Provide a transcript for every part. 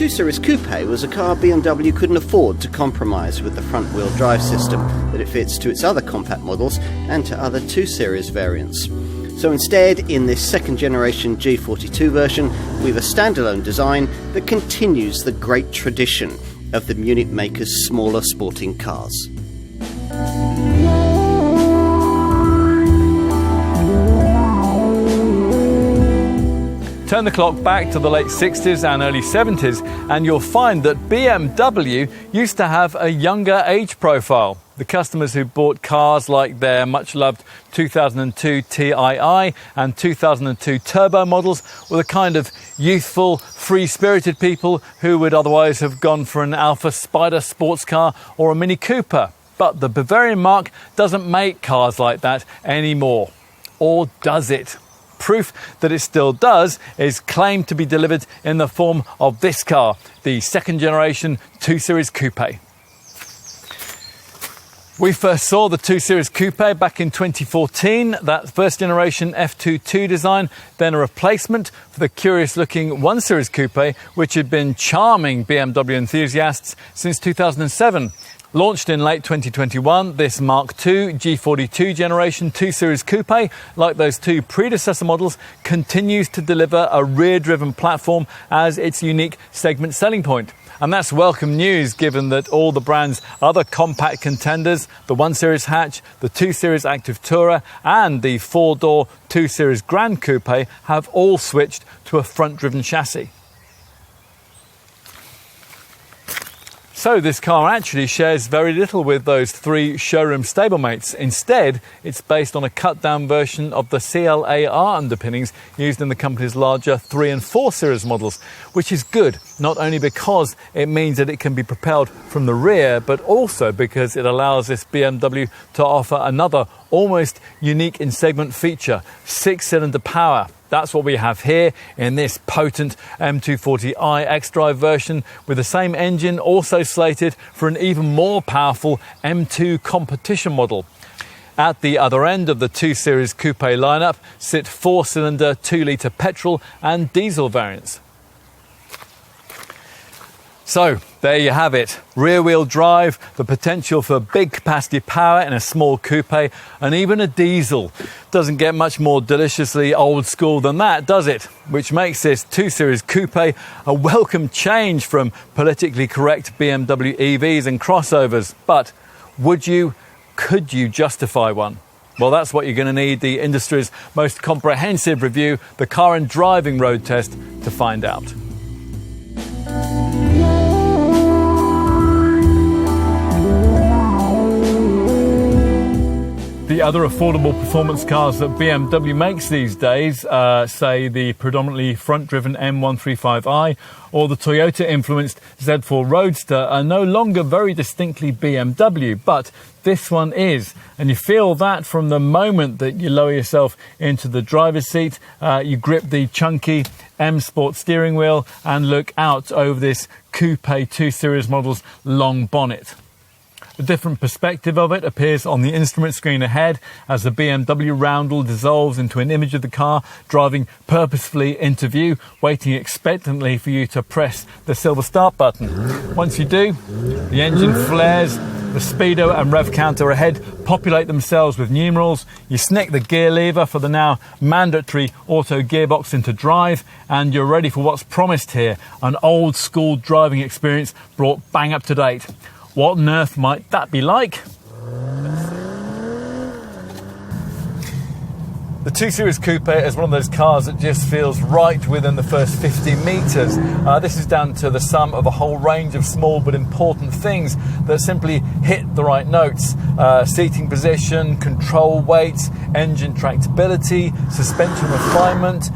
2 Series Coupe was a car BMW couldn't afford to compromise with the front-wheel drive system that it fits to its other compact models and to other 2 Series variants. So instead, in this second-generation G42 version, we've a standalone design that continues the great tradition of the Munich maker's smaller sporting cars. Turn the clock back to the late 60s and early 70s and you'll find that BMW used to have a younger age profile. The customers who bought cars like their much-loved 2002 Tii and 2002 Turbo models were the kind of youthful, free-spirited people who would otherwise have gone for an Alfa Spider sports car or a Mini Cooper. But the Bavarian marque doesn't make cars like that anymore. Or does it? Proof that it still does is claimed to be delivered in the form of this car, the second generation 2 Series Coupe. We first saw the 2 Series Coupe back in 2014, that first generation F22 design, then a replacement for the curious looking 1 Series Coupe, which had been charming BMW enthusiasts since 2007. Launched in late 2021, this Mark II G42 generation 2 Series Coupe, like those two predecessor models, continues to deliver a rear-driven platform as its unique segment selling point. And that's welcome news given that all the brand's other compact contenders, the 1 Series hatch, the 2 Series Active Tourer and the 4-door 2 Series Gran Coupe have all switched to a front-driven chassis. So this car actually shares very little with those three showroom stablemates. Instead, it's based on a cut-down version of the CLAR underpinnings used in the company's larger 3 and 4 Series models, which is good, not only because it means that it can be propelled from the rear, but also because it allows this BMW to offer another almost unique in-segment feature, 6-cylinder power. That's what we have here in this potent M240i xDrive version with the same engine also slated for an even more powerful M2 competition model. At the other end of the 2 Series Coupe lineup sit 4-cylinder 2-litre petrol and diesel variants. So, there you have it. Rear-wheel drive, the potential for big capacity power in a small coupe, and even a diesel. Doesn't get much more deliciously old school than that, does it? Which makes this 2 Series Coupe a welcome change from politically correct BMW EVs and crossovers. But could you justify one? Well, that's what you're going to need the industry's most comprehensive review, the Car and Driving Road Test, to find out. The other affordable performance cars that BMW makes these days, say the predominantly front-driven M135i or the Toyota-influenced Z4 Roadster, are no longer very distinctly BMW, but this one is. And you feel that from the moment that you lower yourself into the driver's seat, you grip the chunky M Sport steering wheel and look out over this Coupe 2 Series model's long bonnet. A different perspective of it appears on the instrument screen ahead as the BMW roundel dissolves into an image of the car driving purposefully into view, waiting expectantly for you to press the silver start button. Once you do, the engine flares, the speedo and rev counter ahead populate themselves with numerals, you snick the gear lever for the now mandatory auto gearbox into drive, and you're ready for what's promised here, an old school driving experience brought bang up to date. What on earth might that be like? The 2 Series Coupe is one of those cars that just feels right within the first 50 metres. This is down to the sum of a whole range of small but important things that simply hit the right notes. Seating position, control weight, engine tractability, suspension refinement,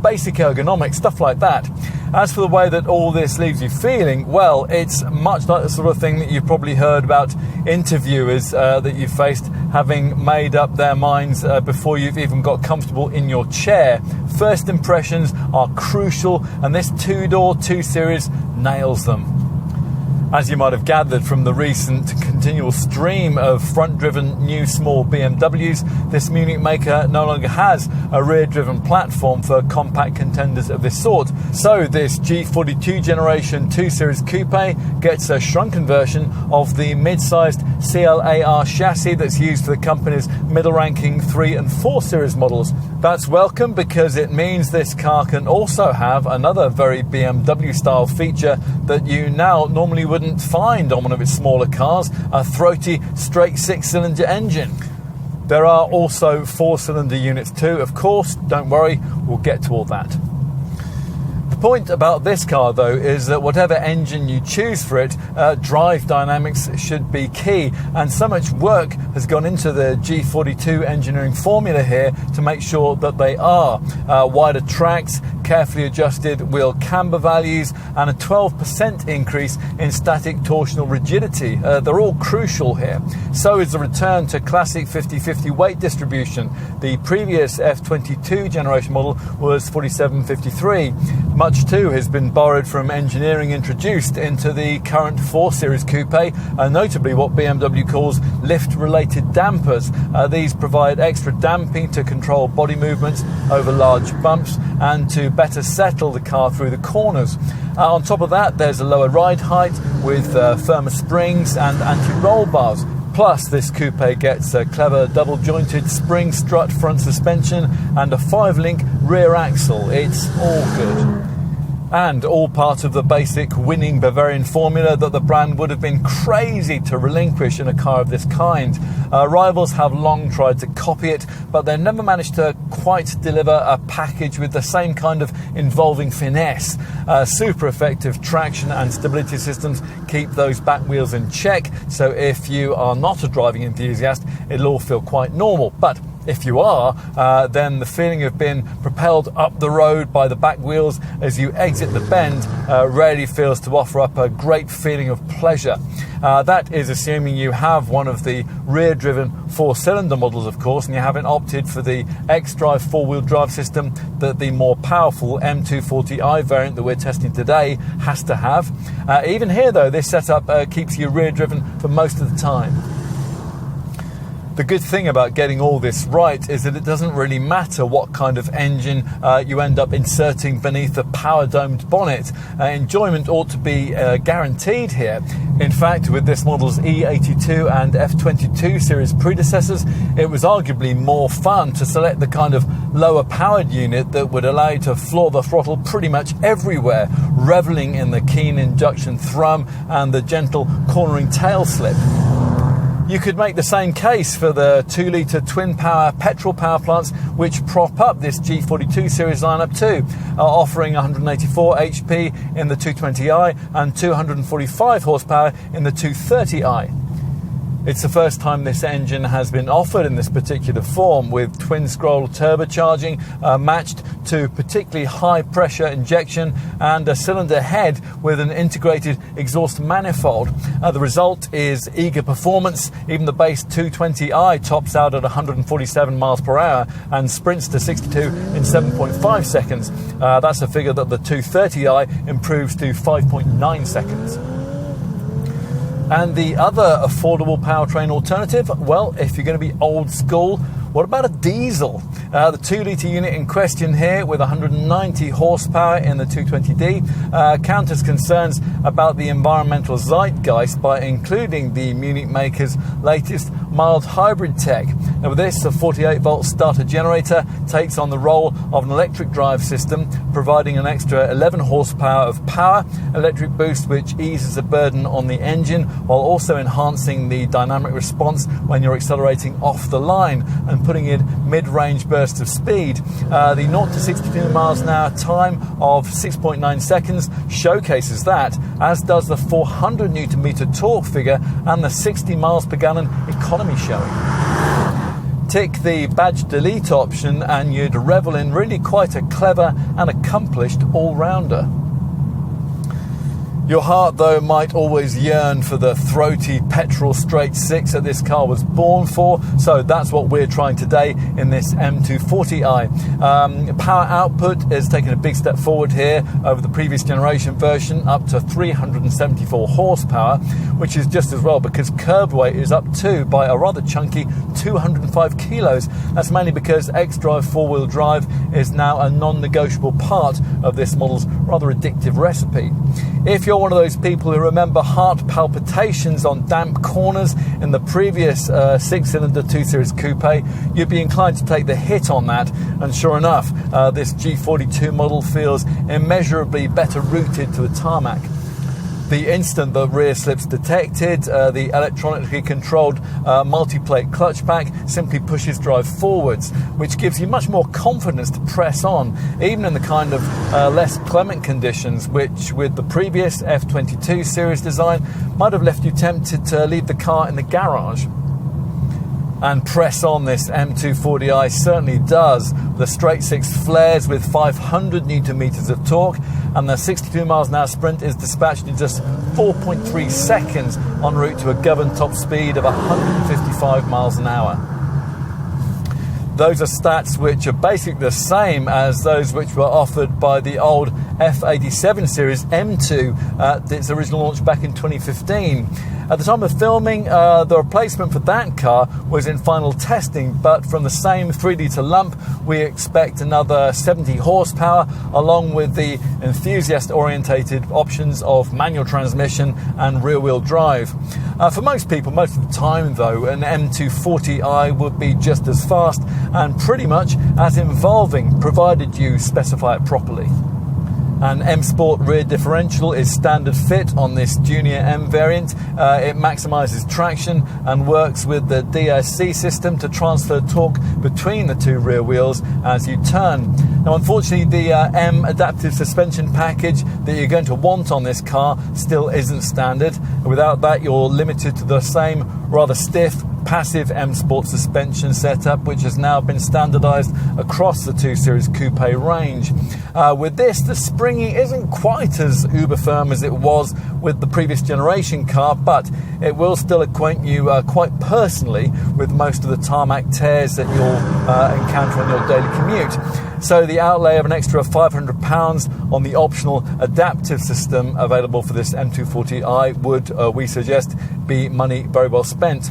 basic ergonomics, stuff like that. As for the way that all this leaves you feeling, well, it's much like the sort of thing that you've probably heard about interviewers that you've faced having made up their minds before you've even got comfortable in your chair. First impressions are crucial, and this two-door 2 Series nails them. As you might have gathered from the recent continual stream of front-driven new small BMWs, this Munich maker no longer has a rear-driven platform for compact contenders of this sort. So this G42 Generation 2 Series Coupe gets a shrunken version of the mid-sized CLAR chassis that's used for the company's middle-ranking 3 and 4 Series models. That's welcome because it means this car can also have another very BMW-style feature that you now normally wouldn't find on one of its smaller cars, a throaty straight 6-cylinder engine. There are also 4-cylinder units too, of course. Don't worry, we'll get to all that. The point about this car though is that whatever engine you choose for it, drive dynamics should be key, and so much work has gone into the G42 engineering formula here to make sure that they are. Wider tracks, carefully adjusted wheel camber values, and a 12% increase in static torsional rigidity. They're all crucial here. So is the return to classic 50-50 weight distribution. The previous F22 generation model was 47-53. Much too has been borrowed from engineering introduced into the current 4 Series Coupe, notably what BMW calls lift-related dampers. These provide extra damping to control body movements over large bumps and to better settle the car through the corners. On top of that, there's a lower ride height with firmer springs and anti-roll bars. Plus, this coupe gets a clever double-jointed spring strut front suspension and a 5-link rear axle. It's all good. And all part of the basic winning Bavarian formula that the brand would have been crazy to relinquish in a car of this kind. Rivals have long tried to copy it, but they've never managed to quite deliver a package with the same kind of involving finesse. Super effective traction and stability systems keep those back wheels in check, so if you are not a driving enthusiast, it'll all feel quite normal. But if you are, then the feeling of being propelled up the road by the back wheels as you exit the bend rarely fails to offer up a great feeling of pleasure. That is assuming you have one of the rear-driven 4-cylinder models, of course, and you haven't opted for the X-Drive 4-wheel drive system that the more powerful M240i variant that we're testing today has to have. Even here, though, this setup keeps you rear-driven for most of the time. The good thing about getting all this right is that it doesn't really matter what kind of engine you end up inserting beneath a power-domed bonnet. Enjoyment ought to be guaranteed here. In fact, with this model's E82 and F22 series predecessors, it was arguably more fun to select the kind of lower-powered unit that would allow you to floor the throttle pretty much everywhere, reveling in the keen injection thrum and the gentle cornering tail slip. You could make the same case for the 2-litre twin-power petrol power plants which prop up this G42 series lineup too, offering 184 HP in the 220i and 245 horsepower in the 230i. It's the first time this engine has been offered in this particular form, with twin-scroll turbocharging matched to particularly high-pressure injection and a cylinder head with an integrated exhaust manifold. The result is eager performance. Even the base 220i tops out at 147 miles per hour and sprints to 62 in 7.5 seconds. That's a figure that the 230i improves to 5.9 seconds. And the other affordable powertrain alternative, well, if you're going to be old school, what about a diesel? The 2-litre unit in question here with 190 horsepower in the 220D counters concerns about the environmental zeitgeist by including the Munich maker's latest mild hybrid tech. Now with this, a 48-volt starter generator takes on the role of an electric drive system, providing an extra 11 horsepower of power, electric boost which eases the burden on the engine while also enhancing the dynamic response when you're accelerating off the line and putting in mid-range bursts of speed. The 0 to 62 miles an hour time of 6.9 seconds showcases that, as does the 400 Newton meter torque figure and the 60 miles per gallon economy showing. Tick the badge delete option and you'd revel in really quite a clever and accomplished all-rounder. Your heart, though, might always yearn for the throaty petrol straight six that this car was born for, so that's what we're trying today in this M240i. Power output is taking a big step forward here over the previous generation version, up to 374 horsepower, which is just as well because curb weight is up too by a rather chunky 205 kilos. That's mainly because xDrive 4-wheel drive is now a non-negotiable part of this model's rather addictive recipe. If you're one of those people who remember heart palpitations on damp corners in the previous 6-cylinder 2 Series Coupe, you'd be inclined to take the hit on that, and sure enough, this G42 model feels immeasurably better rooted to the tarmac. The instant the rear slip's detected, the electronically controlled multi-plate clutch pack simply pushes drive forwards, which gives you much more confidence to press on, even in the kind of less clement conditions which, with the previous F22 series design, might have left you tempted to leave the car in the garage. And press on this M240i certainly does. The straight six flares with 500 newton meters of torque, and the 62 miles an hour sprint is dispatched in just 4.3 seconds en route to a governed top speed of 155 miles an hour. Those are stats which are basically the same as those which were offered by the old F87 series M2 at its original launch back in 2015. At the time of filming, the replacement for that car was in final testing, but from the same 3-litre lump, we expect another 70 horsepower, along with the enthusiast-orientated options of manual transmission and rear-wheel drive. For most people, most of the time though, an M240i would be just as fast and pretty much as involving, provided you specify it properly. An M Sport rear differential is standard fit on this Junior M variant. It maximises traction and works with the DSC system to transfer torque between the two rear wheels as you turn. Now, unfortunately, the M adaptive suspension package that you're going to want on this car still isn't standard. Without that, you're limited to the same rather stiff passive M Sport suspension setup, which has now been standardised across the 2 Series Coupe range. With this, the springing isn't quite as uber firm as it was with the previous generation car, but it will still acquaint you quite personally with most of the tarmac tears that you'll encounter on your daily commute. So the outlay of an extra £500 on the optional adaptive system available for this M240i would, we suggest, be money very well spent.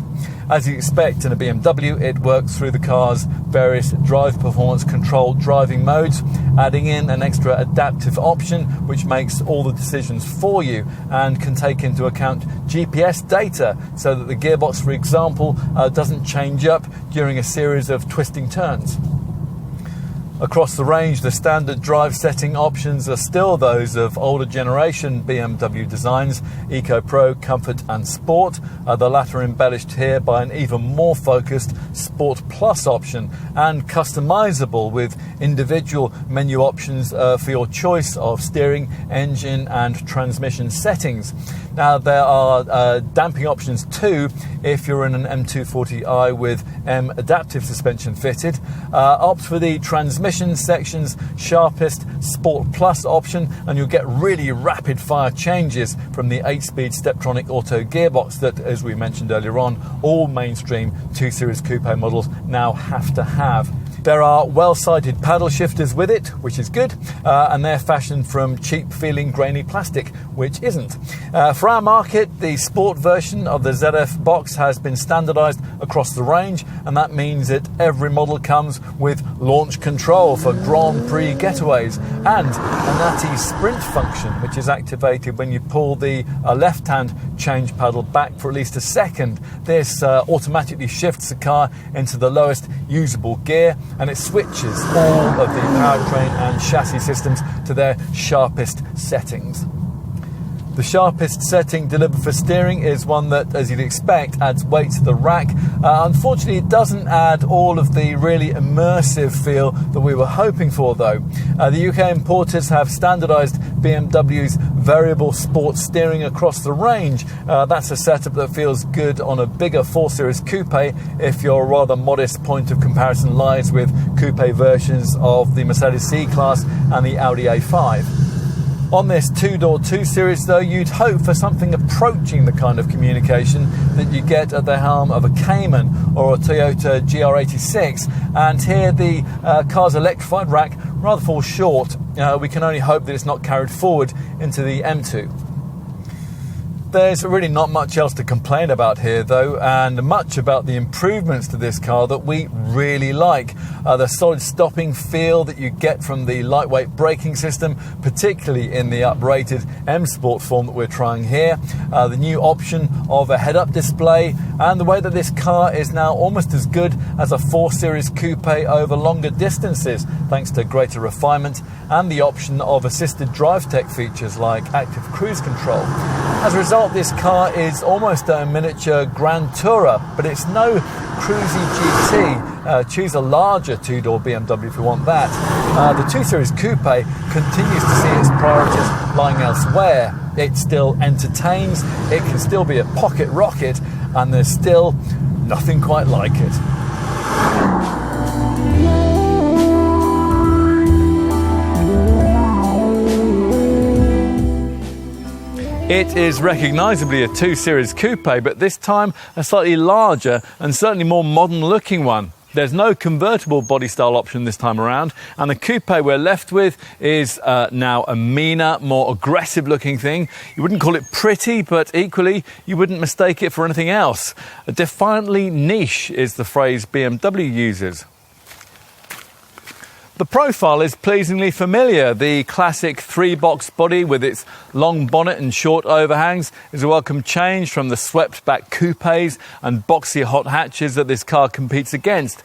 As you expect in a BMW, it works through the car's various drive performance control driving modes, adding in an extra adaptive option which makes all the decisions for you and can take into account GPS data so that the gearbox, for example, doesn't change up during a series of twisting turns. Across the range, the standard drive setting options are still those of older generation BMW designs, Eco Pro, Comfort and Sport, the latter embellished here by an even more focused Sport Plus option and customizable with individual menu options for your choice of steering, engine and transmission settings. Now, there are damping options too if you're in an M240i with M adaptive suspension fitted. Opt for the transmission section's sharpest Sport Plus option and you'll get really rapid fire changes from the 8-speed Steptronic auto gearbox that, as we mentioned earlier on, all mainstream 2 Series Coupe models now have to have. There are well-sighted paddle shifters with it, which is good, and they're fashioned from cheap-feeling grainy plastic, which isn't. For our market, the sport version of the ZF box has been standardised across the range, and that means that every model comes with launch control for Grand Prix getaways and a natty sprint function, which is activated when you pull the left-hand change paddle back for at least a second. This automatically shifts the car into the lowest usable gear, and it switches all of the powertrain and chassis systems to their sharpest settings. The sharpest setting delivered for steering is one that, as you'd expect, adds weight to the rack. Unfortunately, it doesn't add all of the really immersive feel that we were hoping for, though. The UK importers have standardised BMW's variable sport steering across the range. That's a setup that feels good on a bigger 4 Series Coupe if your rather modest point of comparison lies with coupe versions of the Mercedes C-Class and the Audi A5. On this two-door 2 Series though, you'd hope for something approaching the kind of communication that you get at the helm of a Cayman or a Toyota GR86, and here the car's electrified rack rather falls short. We can only hope that it's not carried forward into the M2. There's really not much else to complain about here though, and much about the improvements to this car that we really like. The solid stopping feel that you get from the lightweight braking system, particularly in the uprated M Sport form that we're trying here. The new option of a head-up display, and the way that this car is now almost as good as a 4 Series Coupe over longer distances, thanks to greater refinement and the option of assisted drive tech features like active cruise control. As a result, this car is almost a miniature Grand Tourer, but it's no cruisy GT. Choose a larger two-door BMW if you want that. The 2 Series Coupe continues to see its priorities lying elsewhere. It still entertains, it can still be a pocket rocket, and there's still nothing quite like it. It is recognisably a 2 Series Coupe, but this time a slightly larger and certainly more modern looking one. There's no convertible body style option this time around, and the coupe we're left with is now a meaner, more aggressive looking thing. You wouldn't call it pretty, but equally you wouldn't mistake it for anything else. Defiantly niche is the phrase BMW uses. The profile is pleasingly familiar. The classic 3-box body with its long bonnet and short overhangs is a welcome change from the swept-back coupes and boxy hot hatches that this car competes against.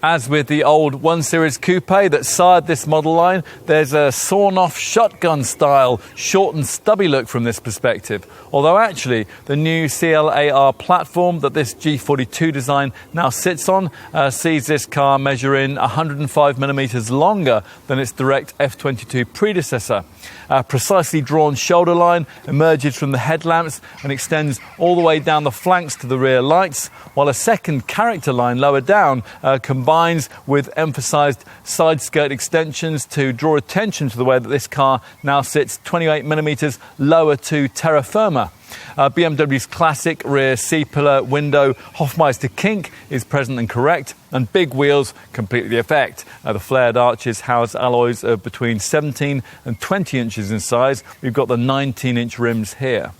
As with the old 1 Series Coupe that sired this model line, there's a sawn-off shotgun-style, short and stubby look from this perspective. Although actually, the new CLAR platform that this G42 design now sits on sees this car measure in 105mm longer than its direct F22 predecessor. A precisely drawn shoulder line emerges from the headlamps and extends all the way down the flanks to the rear lights, while a second character line lower down combines with emphasised side skirt extensions to draw attention to the way that this car now sits 28mm lower to terra firma. BMW's classic rear C-pillar window Hofmeister kink is present and correct, and big wheels complete the effect. The flared arches house alloys of between 17 and 20 inches in size. We've got the 19-inch rims here.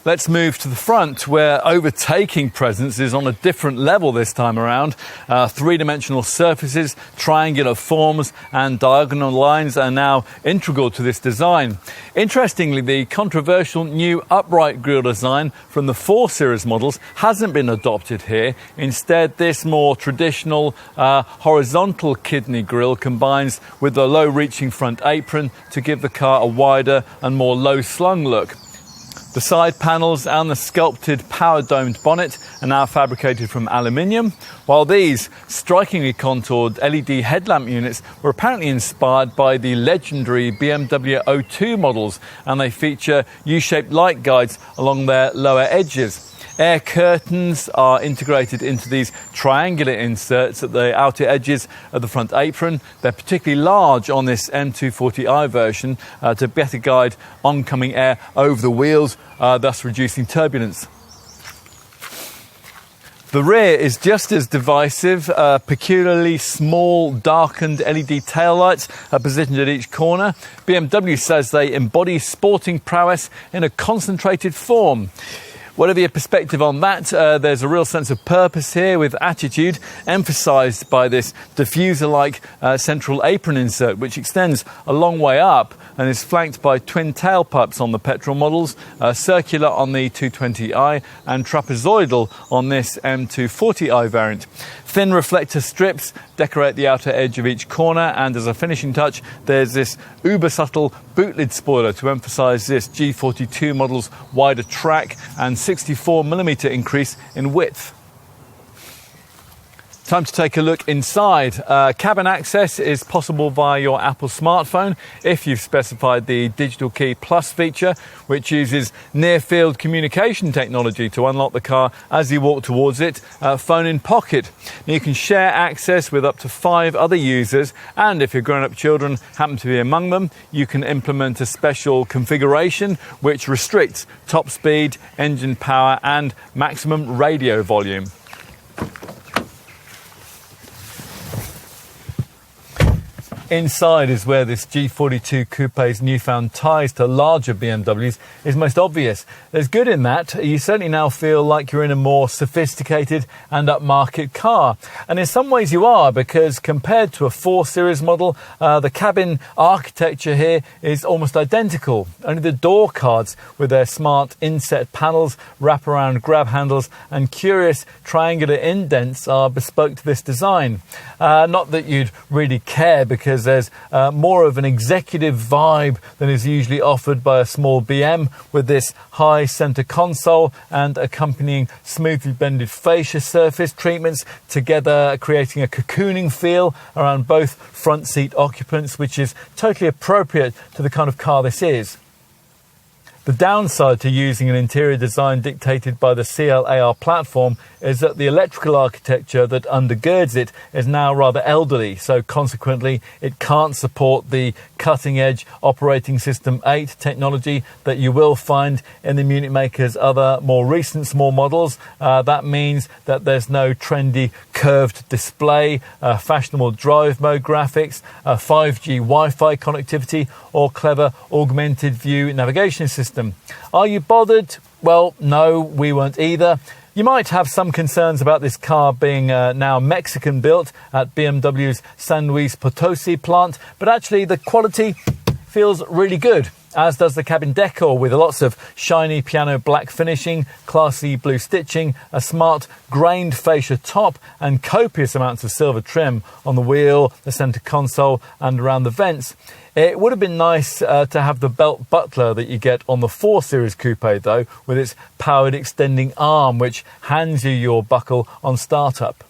Let's move to the front, where overtaking presence is on a different level this time around. Three-dimensional surfaces, triangular forms and diagonal lines are now integral to this design. Interestingly, the controversial new upright grille design from the 4 Series models hasn't been adopted here. Instead, this more traditional horizontal kidney grille combines with the low-reaching front apron to give the car a wider and more low-slung look. The side panels and the sculpted power-domed bonnet are now fabricated from aluminium, while these strikingly contoured LED headlamp units were apparently inspired by the legendary BMW 02 models, and they feature U-shaped light guides along their lower edges. Air curtains are integrated into these triangular inserts at the outer edges of the front apron. They're particularly large on this M240i version to better guide oncoming air over the wheels, thus reducing turbulence. The rear is just as divisive. Peculiarly small, darkened LED taillights are positioned at each corner. BMW says they embody sporting prowess in a concentrated form. Whatever your perspective on that, there's a real sense of purpose here with attitude, emphasised by this diffuser-like central apron insert, which extends a long way up and is flanked by twin tailpipes on the petrol models, circular on the 220i and trapezoidal on this M240i variant. Thin reflector strips decorate the outer edge of each corner, and as a finishing touch, there's this uber-subtle boot-lid spoiler to emphasise this G42 model's wider track and 64mm increase in width. Time to take a look inside. Cabin access is possible via your Apple smartphone if you've specified the Digital Key Plus feature, which uses near-field communication technology to unlock the car as you walk towards it, phone in pocket. Now, you can share access with up to 5 other users, and if your grown-up children happen to be among them, you can implement a special configuration which restricts top speed, engine power and maximum radio volume. Inside is where this G42 Coupe's newfound ties to larger BMWs is most obvious. There's good in that you certainly now feel like you're in a more sophisticated and upmarket car. And in some ways you are, because compared to a 4 Series model, the cabin architecture here is almost identical. Only the door cards with their smart inset panels, wraparound grab handles and curious triangular indents are bespoke to this design. Not that you'd really care, because there's more of an executive vibe than is usually offered by a small BM, with this high centre console and accompanying smoothly blended fascia surface treatments, together creating a cocooning feel around both front seat occupants, which is totally appropriate to the kind of car this is. The downside to using an interior design dictated by the CLAR platform is that the electrical architecture that undergirds it is now rather elderly, so consequently it can't support the cutting-edge operating system 8 technology that you will find in the Munich maker's other more recent small models. That means that there's no trendy curved display, fashionable drive mode graphics, 5G Wi-Fi connectivity or clever augmented view navigation system. Are you bothered? Well, no, we weren't either. You might have some concerns about this car being now Mexican built at BMW's San Luis Potosi plant, but actually the quality feels really good, as does the cabin decor, with lots of shiny piano black finishing, classy blue stitching, a smart grained fascia top and copious amounts of silver trim on the wheel, the centre console and around the vents. It would have been nice to have the belt buckler that you get on the 4 Series Coupe though, with its powered extending arm which hands you your buckle on startup.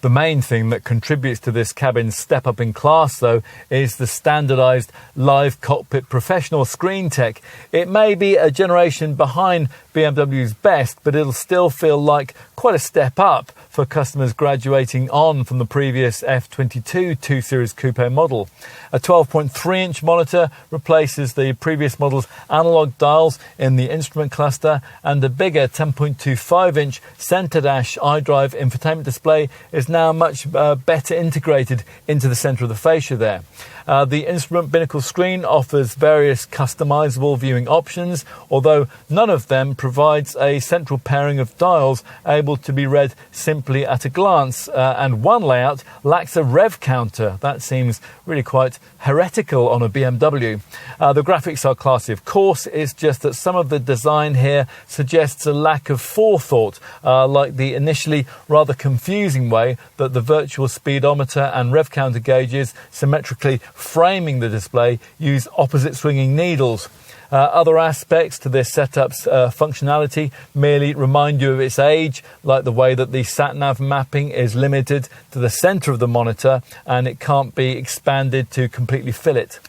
The main thing that contributes to this cabin's step up in class, though, is the standardised live cockpit professional screen tech. It may be a generation behind BMW's best, but it'll still feel like quite a step up for customers graduating on from the previous F22 2 Series Coupe model. A 12.3-inch monitor replaces the previous model's analog dials in the instrument cluster, and the bigger 10.25-inch centre dash iDrive infotainment display is now much better integrated into the centre of the fascia there. The instrument binnacle screen offers various customizable viewing options, although none of them provides a central pairing of dials able to be read simply at a glance, and one layout lacks a rev counter. That seems really quite heretical on a BMW. The graphics are classy, of course. It's just that some of the design here suggests a lack of forethought, like the initially rather confusing way that the virtual speedometer and rev counter gauges, symmetrically framing the display, use opposite swinging needles. Other aspects to this setup's functionality merely remind you of its age, like the way that the sat-nav mapping is limited to the centre of the monitor and it can't be expanded to completely fill it.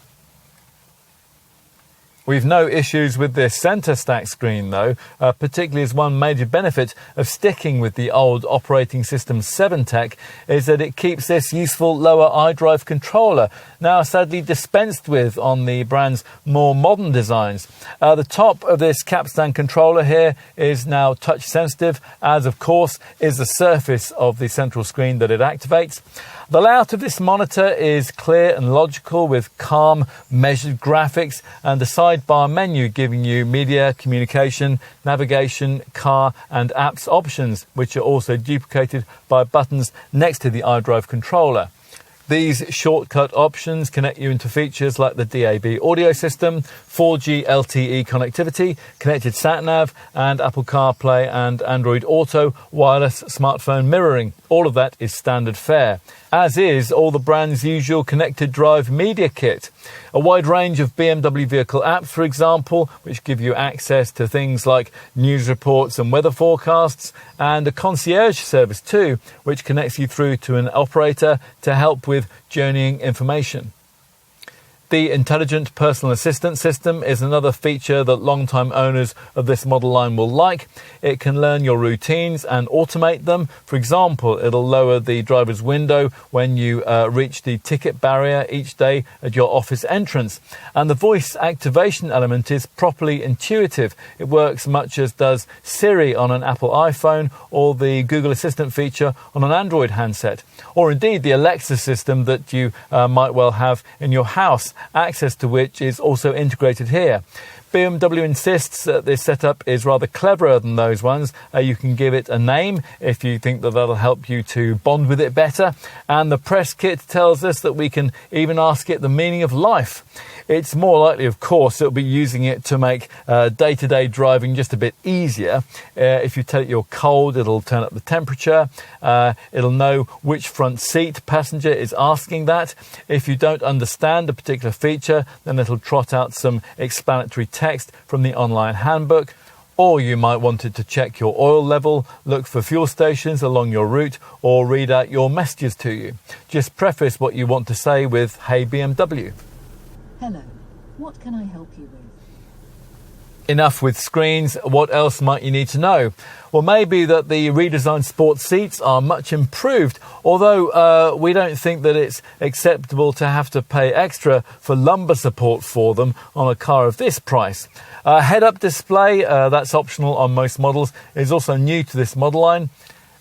We've no issues with this centre stack screen though, particularly as one major benefit of sticking with the old operating system 7 tech is that it keeps this useful lower iDrive controller, now sadly dispensed with on the brand's more modern designs. The top of this capstan controller here is now touch sensitive, as of course is the surface of the central screen that it activates. The layout of this monitor is clear and logical, with calm, measured graphics and a sidebar menu giving you media, communication, navigation, car and apps options, which are also duplicated by buttons next to the iDrive controller. These shortcut options connect you into features like the DAB audio system, 4G LTE connectivity, connected sat-nav, and Apple CarPlay and Android Auto wireless smartphone mirroring. All of that is standard fare, as is all the brand's usual connected drive media kit. A wide range of BMW vehicle apps, for example, which give you access to things like news reports and weather forecasts, and a concierge service too, which connects you through to an operator to help with journeying information. The intelligent personal assistant system is another feature that long-time owners of this model line will like. It can learn your routines and automate them. For example, it'll lower the driver's window when you reach the ticket barrier each day at your office entrance. And the voice activation element is properly intuitive. It works much as does Siri on an Apple iPhone or the Google Assistant feature on an Android handset, or indeed the Alexa system that you might well have in your house, access to which is also integrated here. BMW insists that this setup is rather cleverer than those ones. You can give it a name if you think that that'll help you to bond with it better. And the press kit tells us that we can even ask it the meaning of life. It's more likely, of course, it'll be using it to make day-to-day driving just a bit easier. If you tell it you're cold, it'll turn up the temperature. It'll know which front seat passenger is asking that. If you don't understand a particular feature, then it'll trot out some explanatory text from the online handbook. Or you might want it to check your oil level, look for fuel stations along your route, or read out your messages to you. Just preface what you want to say with, "Hey BMW." Hello, what can I help you with? Enough with screens. What else might you need to know? Well, maybe that the redesigned sports seats are much improved, although we don't think that it's acceptable to have to pay extra for lumbar support for them on a car of this price. Head-up display, that's optional on most models, is also new to this model line,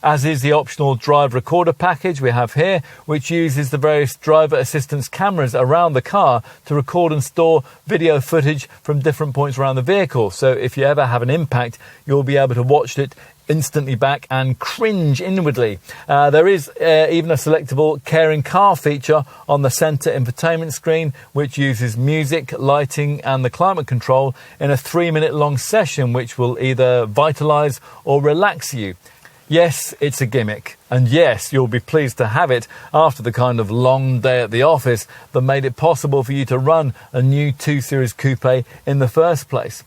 as is the optional drive recorder package we have here, which uses the various driver assistance cameras around the car to record and store video footage from different points around the vehicle. So if you ever have an impact, you'll be able to watch it instantly back and cringe inwardly. There is even a selectable caring car feature on the centre infotainment screen, which uses music, lighting and the climate control in a 3-minute long session, which will either vitalise or relax you. Yes, it's a gimmick, and yes, you'll be pleased to have it after the kind of long day at the office that made it possible for you to run a new 2 Series Coupe in the first place.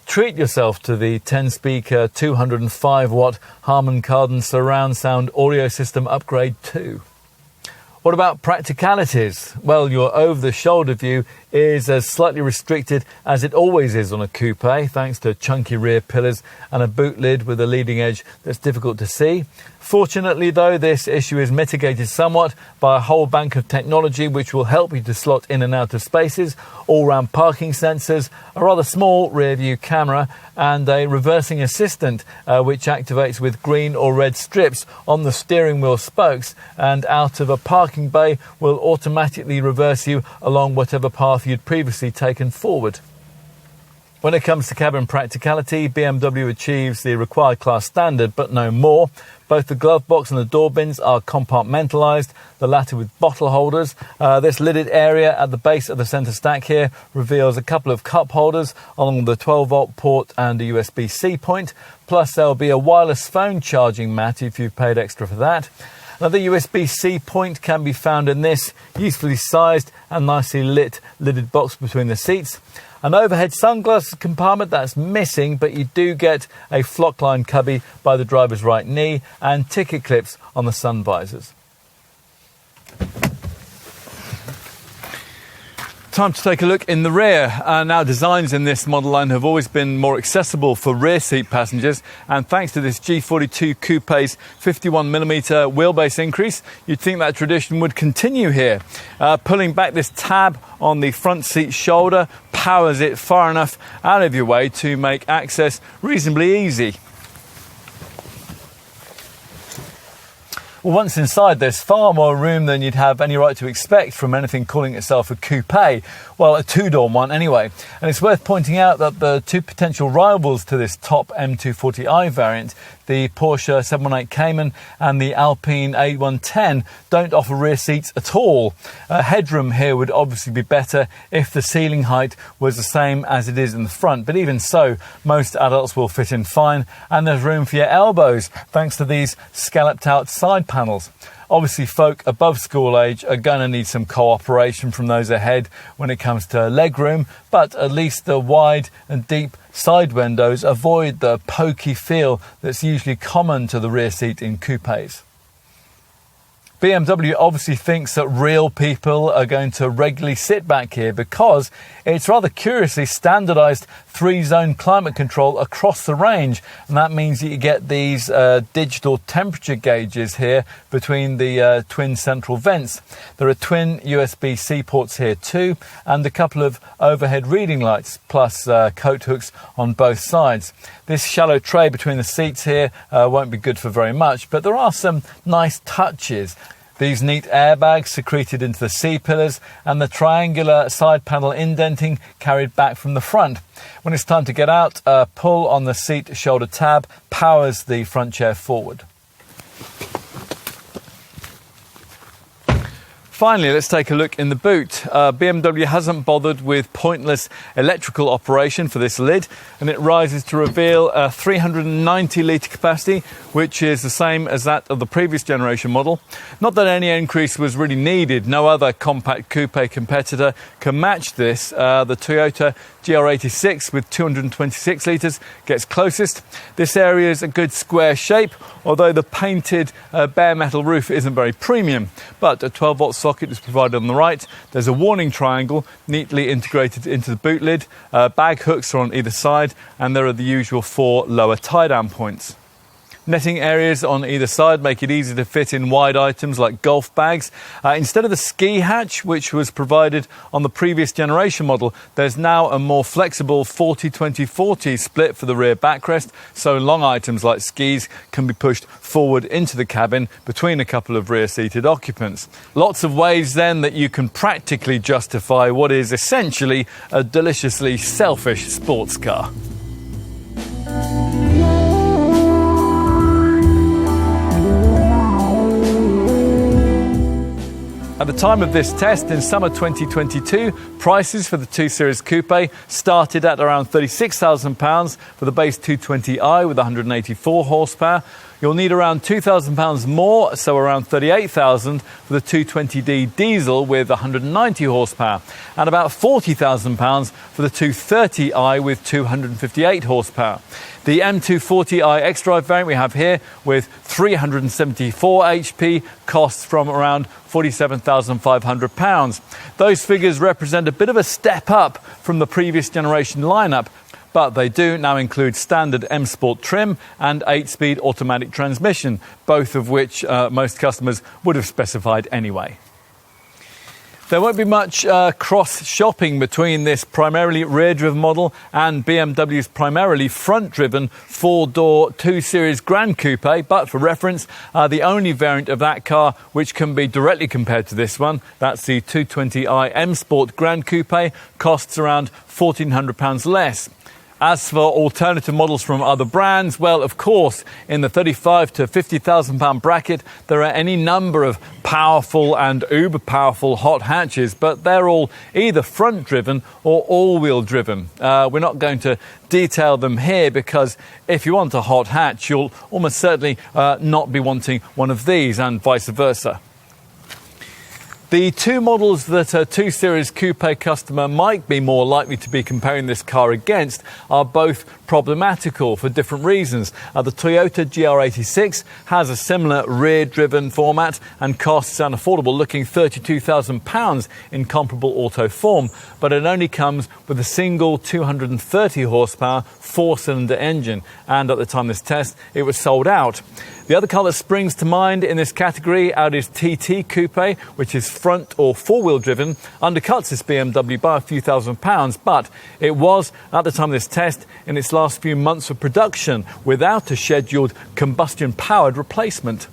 Treat yourself to the 10-speaker, 205-watt Harman Kardon surround sound audio system upgrade too. What about practicalities? Well, your over-the-shoulder view is as slightly restricted as it always is on a coupe, thanks to chunky rear pillars and a boot lid with a leading edge that's difficult to see. Fortunately, though, this issue is mitigated somewhat by a whole bank of technology which will help you to slot in and out of spaces, all-round parking sensors, a rather small rear-view camera, and a reversing assistant which activates with green or red strips on the steering wheel spokes, and out of a parking bay will automatically reverse you along whatever path you'd previously taken forward. When it comes to cabin practicality, BMW achieves the required class standard, but no more. Both the glove box and the door bins are compartmentalised, the latter with bottle holders. This lidded area at the base of the centre stack here reveals a couple of cup holders along the 12-volt port and a USB-C point. Plus there'll be a wireless phone charging mat if you've paid extra for that. Now, the USB-C point can be found in this usefully sized and nicely lit lidded box between the seats. An overhead sunglasses compartment that's missing, but you do get a flockline cubby by the driver's right knee and ticket clips on the sun visors. Time to take a look in the rear. Now, designs in this model line have always been more accessible for rear seat passengers, and thanks to this G42 Coupe's 51mm wheelbase increase, you'd think that tradition would continue here. Pulling back this tab on the front seat shoulder powers it far enough out of your way to make access reasonably easy. Well, once inside, there's far more room than you'd have any right to expect from anything calling itself a coupe. Well, a two-door one anyway. And it's worth pointing out that the two potential rivals to this top M240i variant, the Porsche 718 Cayman and the Alpine A110 don't offer rear seats at all. Headroom here would obviously be better if the ceiling height was the same as it is in the front, but even so, most adults will fit in fine, and there's room for your elbows thanks to these scalloped out side panels. Obviously, folk above school age are going to need some cooperation from those ahead when it comes to legroom, but at least the wide and deep side windows avoid the pokey feel that's usually common to the rear seat in coupes. BMW obviously thinks that real people are going to regularly sit back here because it's rather curiously standardised 3-zone climate control across the range, and that means that you get these digital temperature gauges here between the twin central vents. There are twin USB-C ports here too, and a couple of overhead reading lights plus coat hooks on both sides. This shallow tray between the seats here won't be good for very much, but there are some nice touches. These neat airbags secreted into the C-pillars and the triangular side panel indenting carried back from the front. When it's time to get out, a pull on the seat shoulder tab powers the front chair forward. Finally, let's take a look in the boot. BMW hasn't bothered with pointless electrical operation for this lid, and it rises to reveal a 390-litre capacity, which is the same as that of the previous generation model. Not that any increase was really needed. No other compact coupe competitor can match this. The Toyota GR86 with 226 litres gets closest. This area is a good square shape, although the painted bare metal roof isn't very premium. But a 12-volt socket is provided on the right. There's a warning triangle neatly integrated into the boot lid. Bag hooks are on either side, and there are the usual 4 lower tie-down points. Netting areas on either side make it easy to fit in wide items like golf bags. Instead of the ski hatch, which was provided on the previous generation model, there's now a more flexible 40-20-40 split for the rear backrest, so long items like skis can be pushed forward into the cabin between a couple of rear-seated occupants. Lots of ways then that you can practically justify what is essentially a deliciously selfish sports car. At the time of this test in summer 2022, prices for the 2 Series Coupe started at around £36,000 for the base 220i with 184 horsepower. You'll need around £2,000 more, so around £38,000 for the 220d diesel with 190 horsepower, and about £40,000 for the 230i with 258 horsepower. The M240i X-Drive variant we have here with 374 HP costs from around £47,500. Those figures represent a bit of a step up from the previous generation lineup, but they do now include standard M Sport trim and 8-speed automatic transmission, both of which most customers would have specified anyway. There won't be much cross-shopping between this primarily rear-driven model and BMW's primarily front-driven 4-door 2 Series Gran Coupe, but for reference, the only variant of that car which can be directly compared to this one, that's the 220i M Sport Gran Coupe, costs around £1,400 less. As for alternative models from other brands, well, of course, in the £35,000 to £50,000 bracket, there are any number of powerful and uber-powerful hot hatches, but they're all either front-driven or all-wheel driven. We're not going to detail them here because if you want a hot hatch, you'll almost certainly not be wanting one of these, and vice versa. The two models that a 2 Series Coupe customer might be more likely to be comparing this car against are both problematical for different reasons. The Toyota GR86 has a similar rear-driven format and costs an affordable-looking £32,000 in comparable auto form, but it only comes with a single 230 horsepower 4-cylinder engine, and at the time of this test, it was sold out. The other car that springs to mind in this category, Audi's TT Coupe, which is front or four-wheel driven, undercuts this BMW by a few £1,000s, but it was, at the time of this test, in its last few months of production without a scheduled combustion-powered replacement.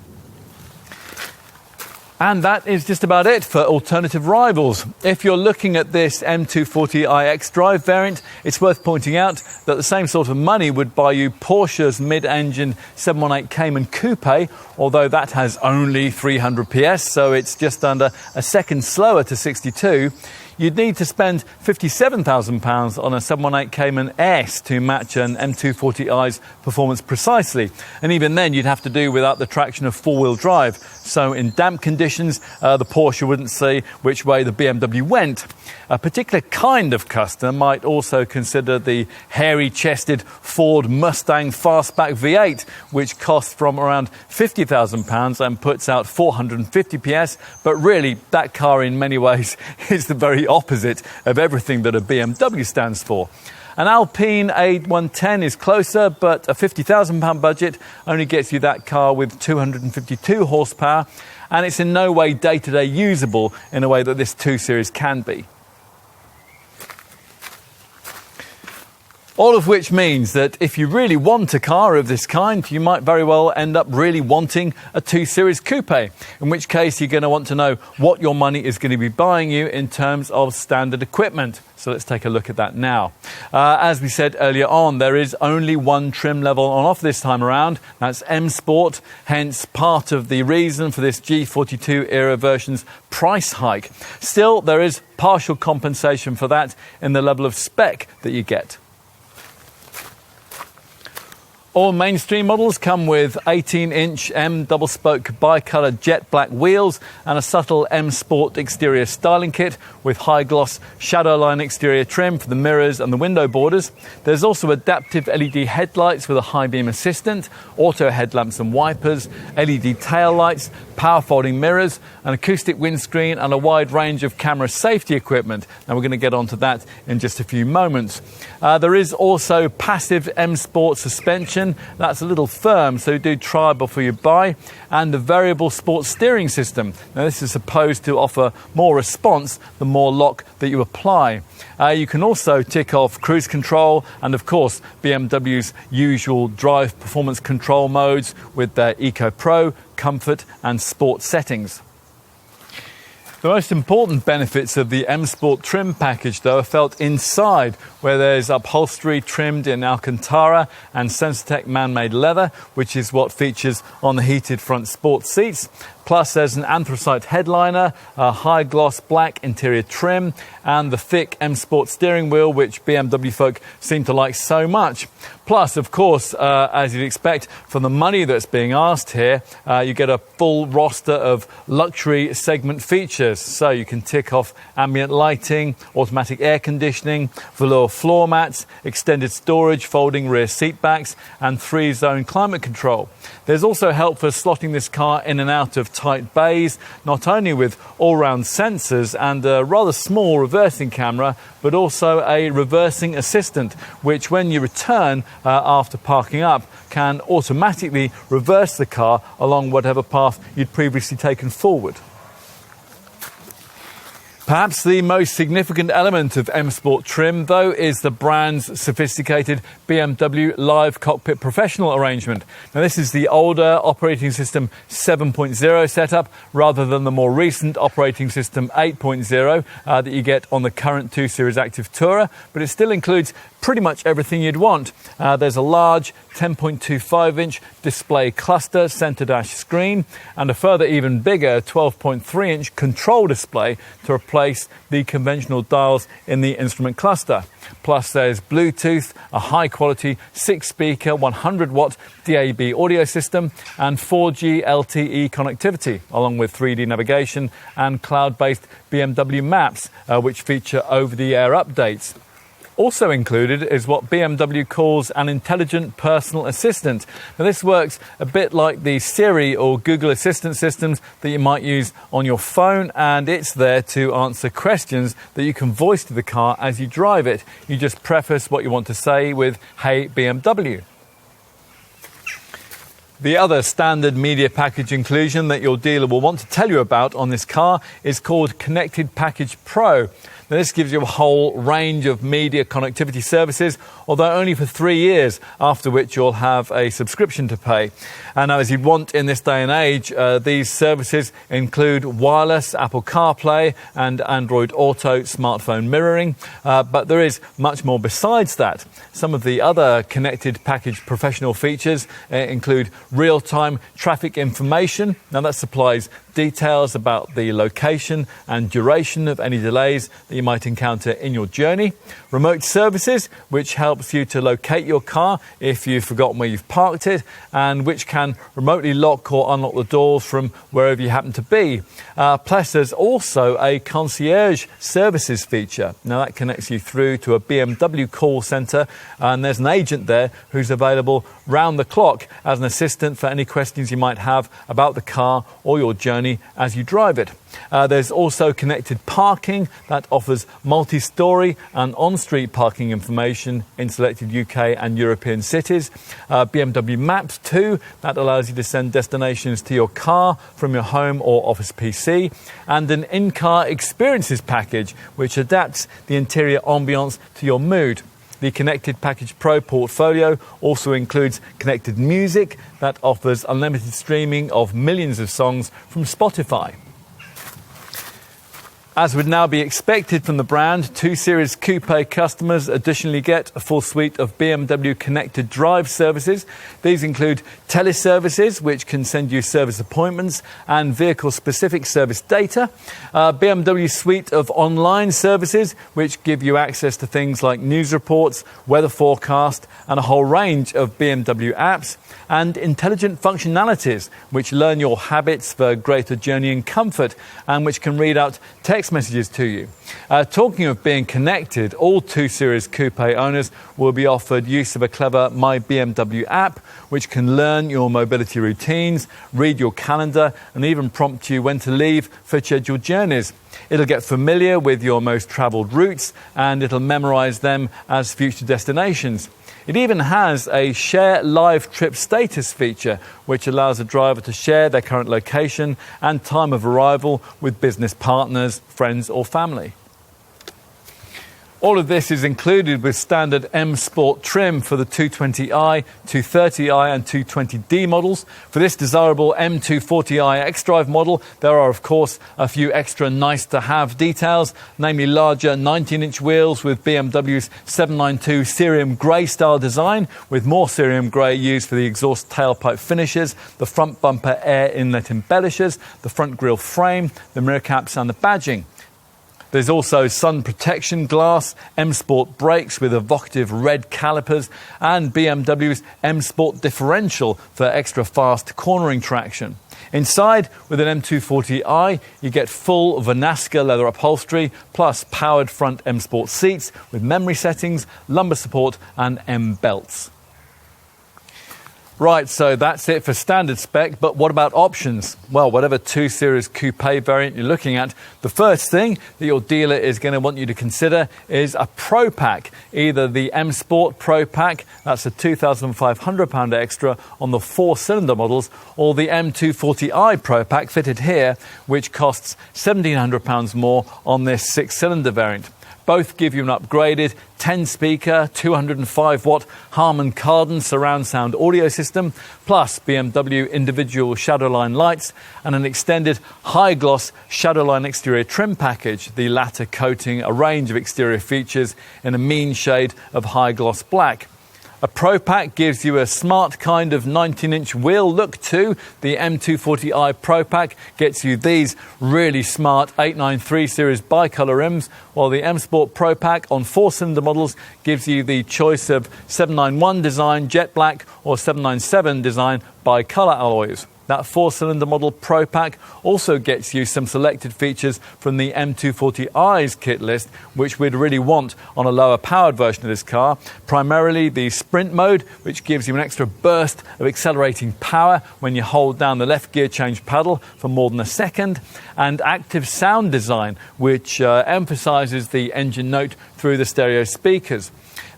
And that is just about it for alternative rivals. If you're looking at this M240i X-Drive variant, it's worth pointing out that the same sort of money would buy you Porsche's mid-engine 718 Cayman Coupe, although that has only 300 PS, so it's just under a second slower to 62. You'd need to spend £57,000 on a 718 Cayman S to match an M240i's performance precisely. And even then, you'd have to do without the traction of four-wheel drive. So in damp conditions, the Porsche wouldn't see which way the BMW went. A particular kind of customer might also consider the hairy-chested Ford Mustang Fastback V8, which costs from around £50,000 and puts out 450 PS. But really, that car in many ways is the very opposite of everything that a BMW stands for. An Alpine A110 is closer, but a £50,000 budget only gets you that car with 252 horsepower, and it's in no way day-to-day usable in a way that this 2 Series can be. All of which means that if you really want a car of this kind, you might very well end up really wanting a 2 Series Coupe, in which case you're going to want to know what your money is going to be buying you in terms of standard equipment. So let's take a look at that now. As we said earlier on, there is only one trim level on offer this time around. That's M Sport, hence part of the reason for this G42 era version's price hike. Still, there is partial compensation for that in the level of spec that you get. All mainstream models come with 18-inch M double-spoke bi-colour jet black wheels and a subtle M Sport exterior styling kit with high-gloss shadowline exterior trim for the mirrors and the window borders. There's also adaptive LED headlights with a high beam assistant, auto headlamps and wipers, LED tail lights, power folding mirrors, an acoustic windscreen and a wide range of camera safety equipment. Now we're going to get onto that in just a few moments. There is also passive M Sport suspension. That's a little firm, so do try before you buy. And the variable sports steering system. Now this is supposed to offer more response the more lock that you apply. You can also tick off cruise control and of course BMW's usual drive performance control modes with their Eco Pro, Comfort and Sport settings. The most important benefits of the M Sport trim package, though, are felt inside, where there's upholstery trimmed in Alcantara and Sensatec man-made leather, which is what features on the heated front sport seats. Plus, there's an anthracite headliner, a high-gloss black interior trim, and the thick M Sport steering wheel, which BMW folk seem to like so much. Plus, of course, as you'd expect, for the money that's being asked here, you get a full roster of luxury segment features. So you can tick off ambient lighting, automatic air conditioning, velour floor mats, extended storage, folding rear seat backs, and 3-zone climate control. There's also help for slotting this car in and out of tight bays, not only with all-round sensors and a rather small reversing camera, but also a reversing assistant, which when you return after parking up, can automatically reverse the car along whatever path you'd previously taken forward. Perhaps the most significant element of M Sport trim, though, is the brand's sophisticated BMW Live Cockpit Professional arrangement. Now, this is the older operating system 7.0 setup, rather than the more recent operating system 8.0 that you get on the current 2 Series Active Tourer, but it still includes pretty much everything you'd want. There's a large 10.25-inch display cluster center dash screen and a further even bigger 12.3-inch control display to replace the conventional dials in the instrument cluster. Plus there's Bluetooth, a high-quality 6-speaker 100-watt DAB audio system and 4G LTE connectivity, along with 3D navigation and cloud-based BMW Maps, which feature over-the-air updates. Also included is what BMW calls an intelligent personal assistant. Now this works a bit like the Siri or Google Assistant systems that you might use on your phone, and it's there to answer questions that you can voice to the car as you drive it. You just preface what you want to say with, "Hey BMW." The other standard media package inclusion that your dealer will want to tell you about on this car is called Connected Package Pro. Now, this gives you a whole range of media connectivity services, although only for 3 years, after which you'll have a subscription to pay. And as you'd want in this day and age, these services include wireless Apple CarPlay and Android Auto smartphone mirroring, but there is much more besides that. Some of the other connected package professional features include real-time traffic information. Now that supplies details about the location and duration of any delays that you might encounter in your journey. Remote services, which helps you to locate your car if you've forgotten where you've parked it, and which can remotely lock or unlock the doors from wherever you happen to be. Plus there's also a concierge services feature. Now that connects you through to a BMW call centre, and there's an agent there who's available round the clock as an assistant for any questions you might have about the car or your journey as you drive it. There's also connected parking that offers multi-storey and on-street parking information in selected UK and European cities. BMW Maps too, that allows you to send destinations to your car from your home or office PC. And an in-car experiences package which adapts the interior ambience to your mood. The Connected Package Pro portfolio also includes connected music that offers unlimited streaming of millions of songs from Spotify. As would now be expected from the brand, 2 Series Coupe customers additionally get a full suite of BMW connected drive services. These include teleservices, which can send you service appointments and vehicle-specific service data. BMW suite of online services, which give you access to things like news reports, weather forecast, and a whole range of BMW apps. And intelligent functionalities, which learn your habits for greater journeying comfort and which can read out text messages to you. Talking of being connected, all 2 Series Coupe owners will be offered use of a clever My BMW app, which can learn your mobility routines, read your calendar, and even prompt you when to leave for scheduled journeys. It'll get familiar with your most travelled routes, and it'll memorise them as future destinations. It even has a share live trip status feature, which allows a driver to share their current location and time of arrival with business partners, friends or family. All of this is included with standard M Sport trim for the 220i, 230i and 220d models. For this desirable M240i X-Drive model, there are of course a few extra nice-to-have details, namely larger 19-inch wheels with BMW's 792 cerium grey style design, with more cerium grey used for the exhaust tailpipe finishes, the front bumper air inlet embellishers, the front grille frame, the mirror caps and the badging. There's also sun protection glass, M Sport brakes with evocative red calipers, and BMW's M Sport differential for extra fast cornering traction. Inside, with an M240i, you get full Vanaska leather upholstery, plus powered front M Sport seats with memory settings, lumbar support and M belts. Right, so that's it for standard spec, but what about options? Well, whatever 2 Series Coupe variant you're looking at, the first thing that your dealer is going to want you to consider is a Pro Pack. Either the M Sport Pro Pack, that's a £2,500 extra on the 4-cylinder models, or the M240i Pro Pack fitted here, which costs £1,700 more on this 6-cylinder variant. Both give you an upgraded 10-speaker, 205-watt Harman Kardon surround sound audio system, plus BMW individual Shadowline lights and an extended high-gloss Shadowline exterior trim package, the latter coating a range of exterior features in a mean shade of high-gloss black. A Pro Pack gives you a smart kind of 19-inch wheel look too. The M240i Pro Pack gets you these really smart 893 series bicolour rims, while the M Sport Pro Pack on 4-cylinder models gives you the choice of 791 design jet black or 797 design bicolour alloys. That 4-cylinder model Pro Pack also gets you some selected features from the M240i's kit list, which we'd really want on a lower powered version of this car. Primarily the sprint mode, which gives you an extra burst of accelerating power when you hold down the left gear change pedal for more than a second, and active sound design, which emphasises the engine note through the stereo speakers.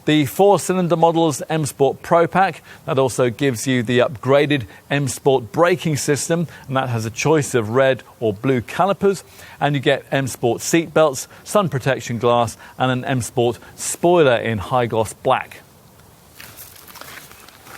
The 4-cylinder model's M Sport Pro Pack, that also gives you the upgraded M Sport braking system, and that has a choice of red or blue calipers, and you get M Sport seat belts, sun protection glass, and an M Sport spoiler in high gloss black.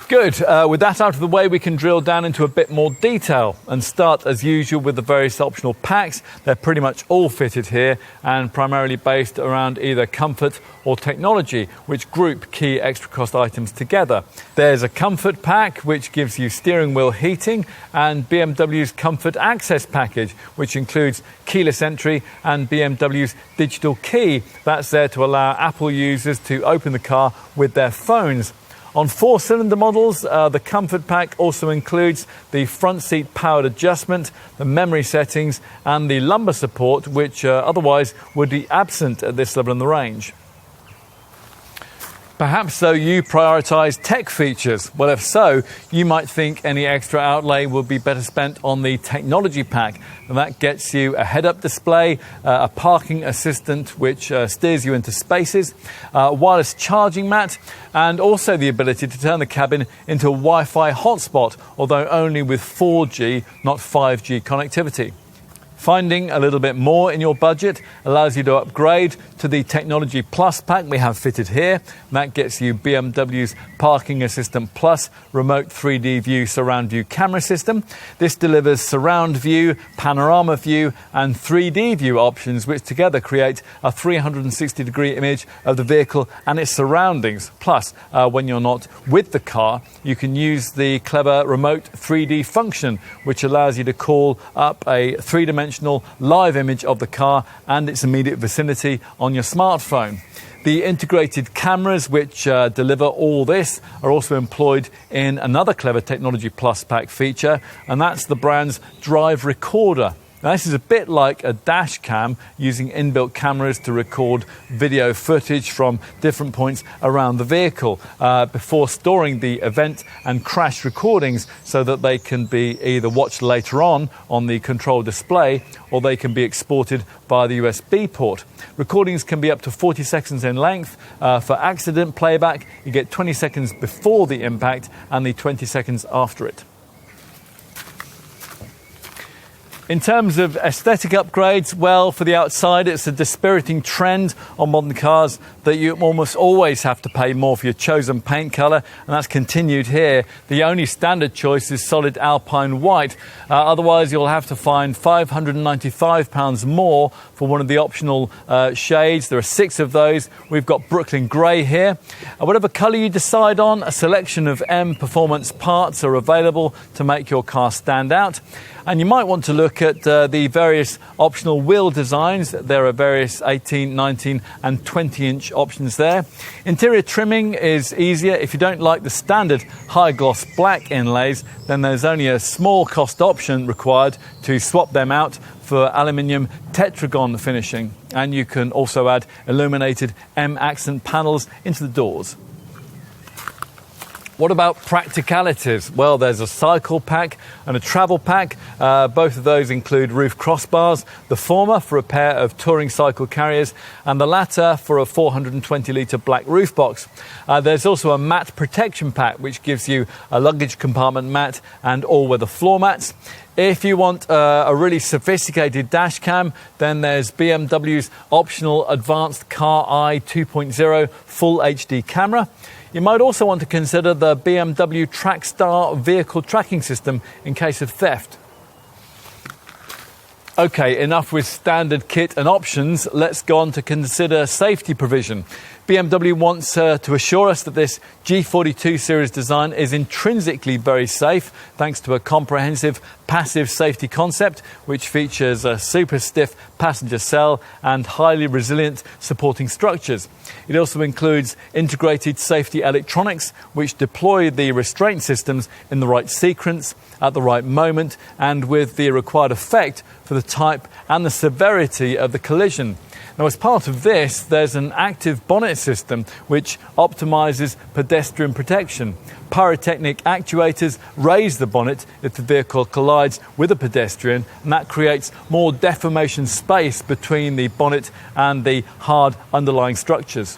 Good. With that out of the way, we can drill down into a bit more detail and start as usual with the various optional packs. They're pretty much all fitted here and primarily based around either comfort or technology, which group key extra cost items together. There's a comfort pack, which gives you steering wheel heating, and BMW's Comfort Access package, which includes keyless entry and BMW's digital key. That's there to allow Apple users to open the car with their phones. On 4-cylinder models, the Comfort Pack also includes the front seat powered adjustment, the memory settings, and the lumbar support, which otherwise would be absent at this level in the range. Perhaps, though, you prioritise tech features. Well, if so, you might think any extra outlay would be better spent on the technology pack. And that gets you a head-up display, a parking assistant which steers you into spaces, a wireless charging mat, and also the ability to turn the cabin into a Wi-Fi hotspot, although only with 4G, not 5G connectivity. Finding a little bit more in your budget allows you to upgrade to the Technology Plus pack we have fitted here. That gets you BMW's Parking Assistant Plus remote 3D view surround view camera system. This delivers surround view, panorama view and 3D view options, which together create a 360-degree image of the vehicle and its surroundings. Plus, when you're not with the car, you can use the clever remote 3D function, which allows you to call up a three-dimensional live image of the car and its immediate vicinity on your smartphone. The integrated cameras which deliver all this are also employed in another clever Technology Plus pack feature, and that's the brand's Drive Recorder. Now, this is a bit like a dash cam, using inbuilt cameras to record video footage from different points around the vehicle before storing the event and crash recordings so that they can be either watched later on the control display, or they can be exported via the USB port. Recordings can be up to 40 seconds in length. For accident playback, you get 20 seconds before the impact and the 20 seconds after it. In terms of aesthetic upgrades, well, for the outside, it's a dispiriting trend on modern cars that you almost always have to pay more for your chosen paint colour, and that's continued here. The only standard choice is solid Alpine white. Otherwise, you'll have to find £595 more for one of the optional shades. There are 6 of those. We've got Brooklyn Grey here. Whatever colour you decide on, a selection of M Performance parts are available to make your car stand out. And you might want to look at the various optional wheel designs. There are various 18, 19 and 20-inch options there. Interior trimming is easier. If you don't like the standard high gloss black inlays, then there's only a small cost option required to swap them out for aluminium tetragon finishing. And you can also add illuminated M accent panels into the doors. What about practicalities? Well, there's a cycle pack and a travel pack. Both of those include roof crossbars, the former for a pair of touring cycle carriers and the latter for a 420-litre black roof box. There's also a mat protection pack, which gives you a luggage compartment mat and all-weather floor mats. If you want a really sophisticated dash cam, then there's BMW's optional Advanced Car Eye 2.0 Full HD camera. You might also want to consider the BMW Trackstar vehicle tracking system in case of theft. Okay, enough with standard kit and options. Let's go on to consider safety provision. BMW wants to assure us that this G42 series design is intrinsically very safe, thanks to a comprehensive passive safety concept, which features a super stiff passenger cell and highly resilient supporting structures. It also includes integrated safety electronics, which deploy the restraint systems in the right sequence, at the right moment, and with the required effect for the type and the severity of the collision. Now, as part of this, there's an active bonnet system which optimises pedestrian protection. Pyrotechnic actuators raise the bonnet if the vehicle collides with a pedestrian, and that creates more deformation space between the bonnet and the hard underlying structures.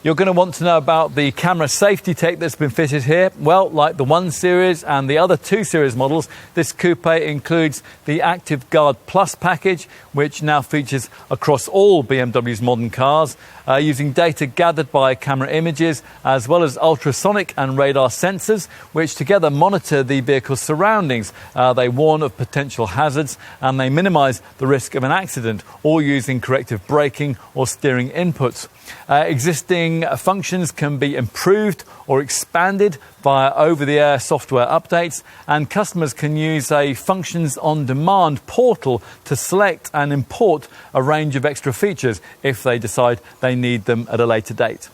You're going to want to know about the camera safety tech that's been fitted here. Well, like the 1 Series and the other 2 Series models, this coupe includes the Active Guard Plus package, which now features across all BMW's modern cars, using data gathered by camera images, as well as ultrasonic and radar sensors, which together monitor the vehicle's surroundings. They warn of potential hazards and they minimise the risk of an accident, all using corrective braking or steering inputs. Existing functions can be improved or expanded via over-the-air software updates, and customers can use a functions on demand portal to select and import a range of extra features if they decide they need them at a later date.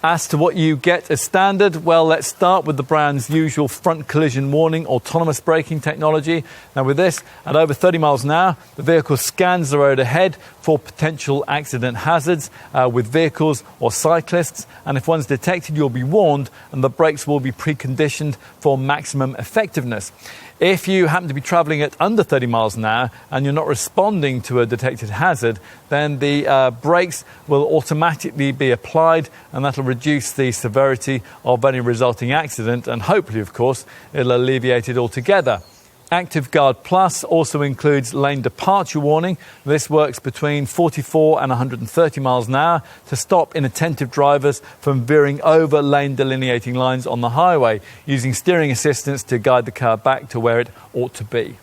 As to what you get as standard, well, let's start with the brand's usual front collision warning autonomous braking technology. Now with this, at over 30 miles an hour, the vehicle scans the road ahead for potential accident hazards with vehicles or cyclists, and if one's detected, you'll be warned and the brakes will be preconditioned for maximum effectiveness. If you happen to be travelling at under 30 miles an hour and you're not responding to a detected hazard, then the brakes will automatically be applied, and that'll reduce the severity of any resulting accident, and hopefully, of course, it'll alleviate it altogether. Active Guard Plus also includes lane departure warning. This works between 44 and 130 miles an hour to stop inattentive drivers from veering over lane delineating lines on the highway, using steering assistance to guide the car back to where it ought to be.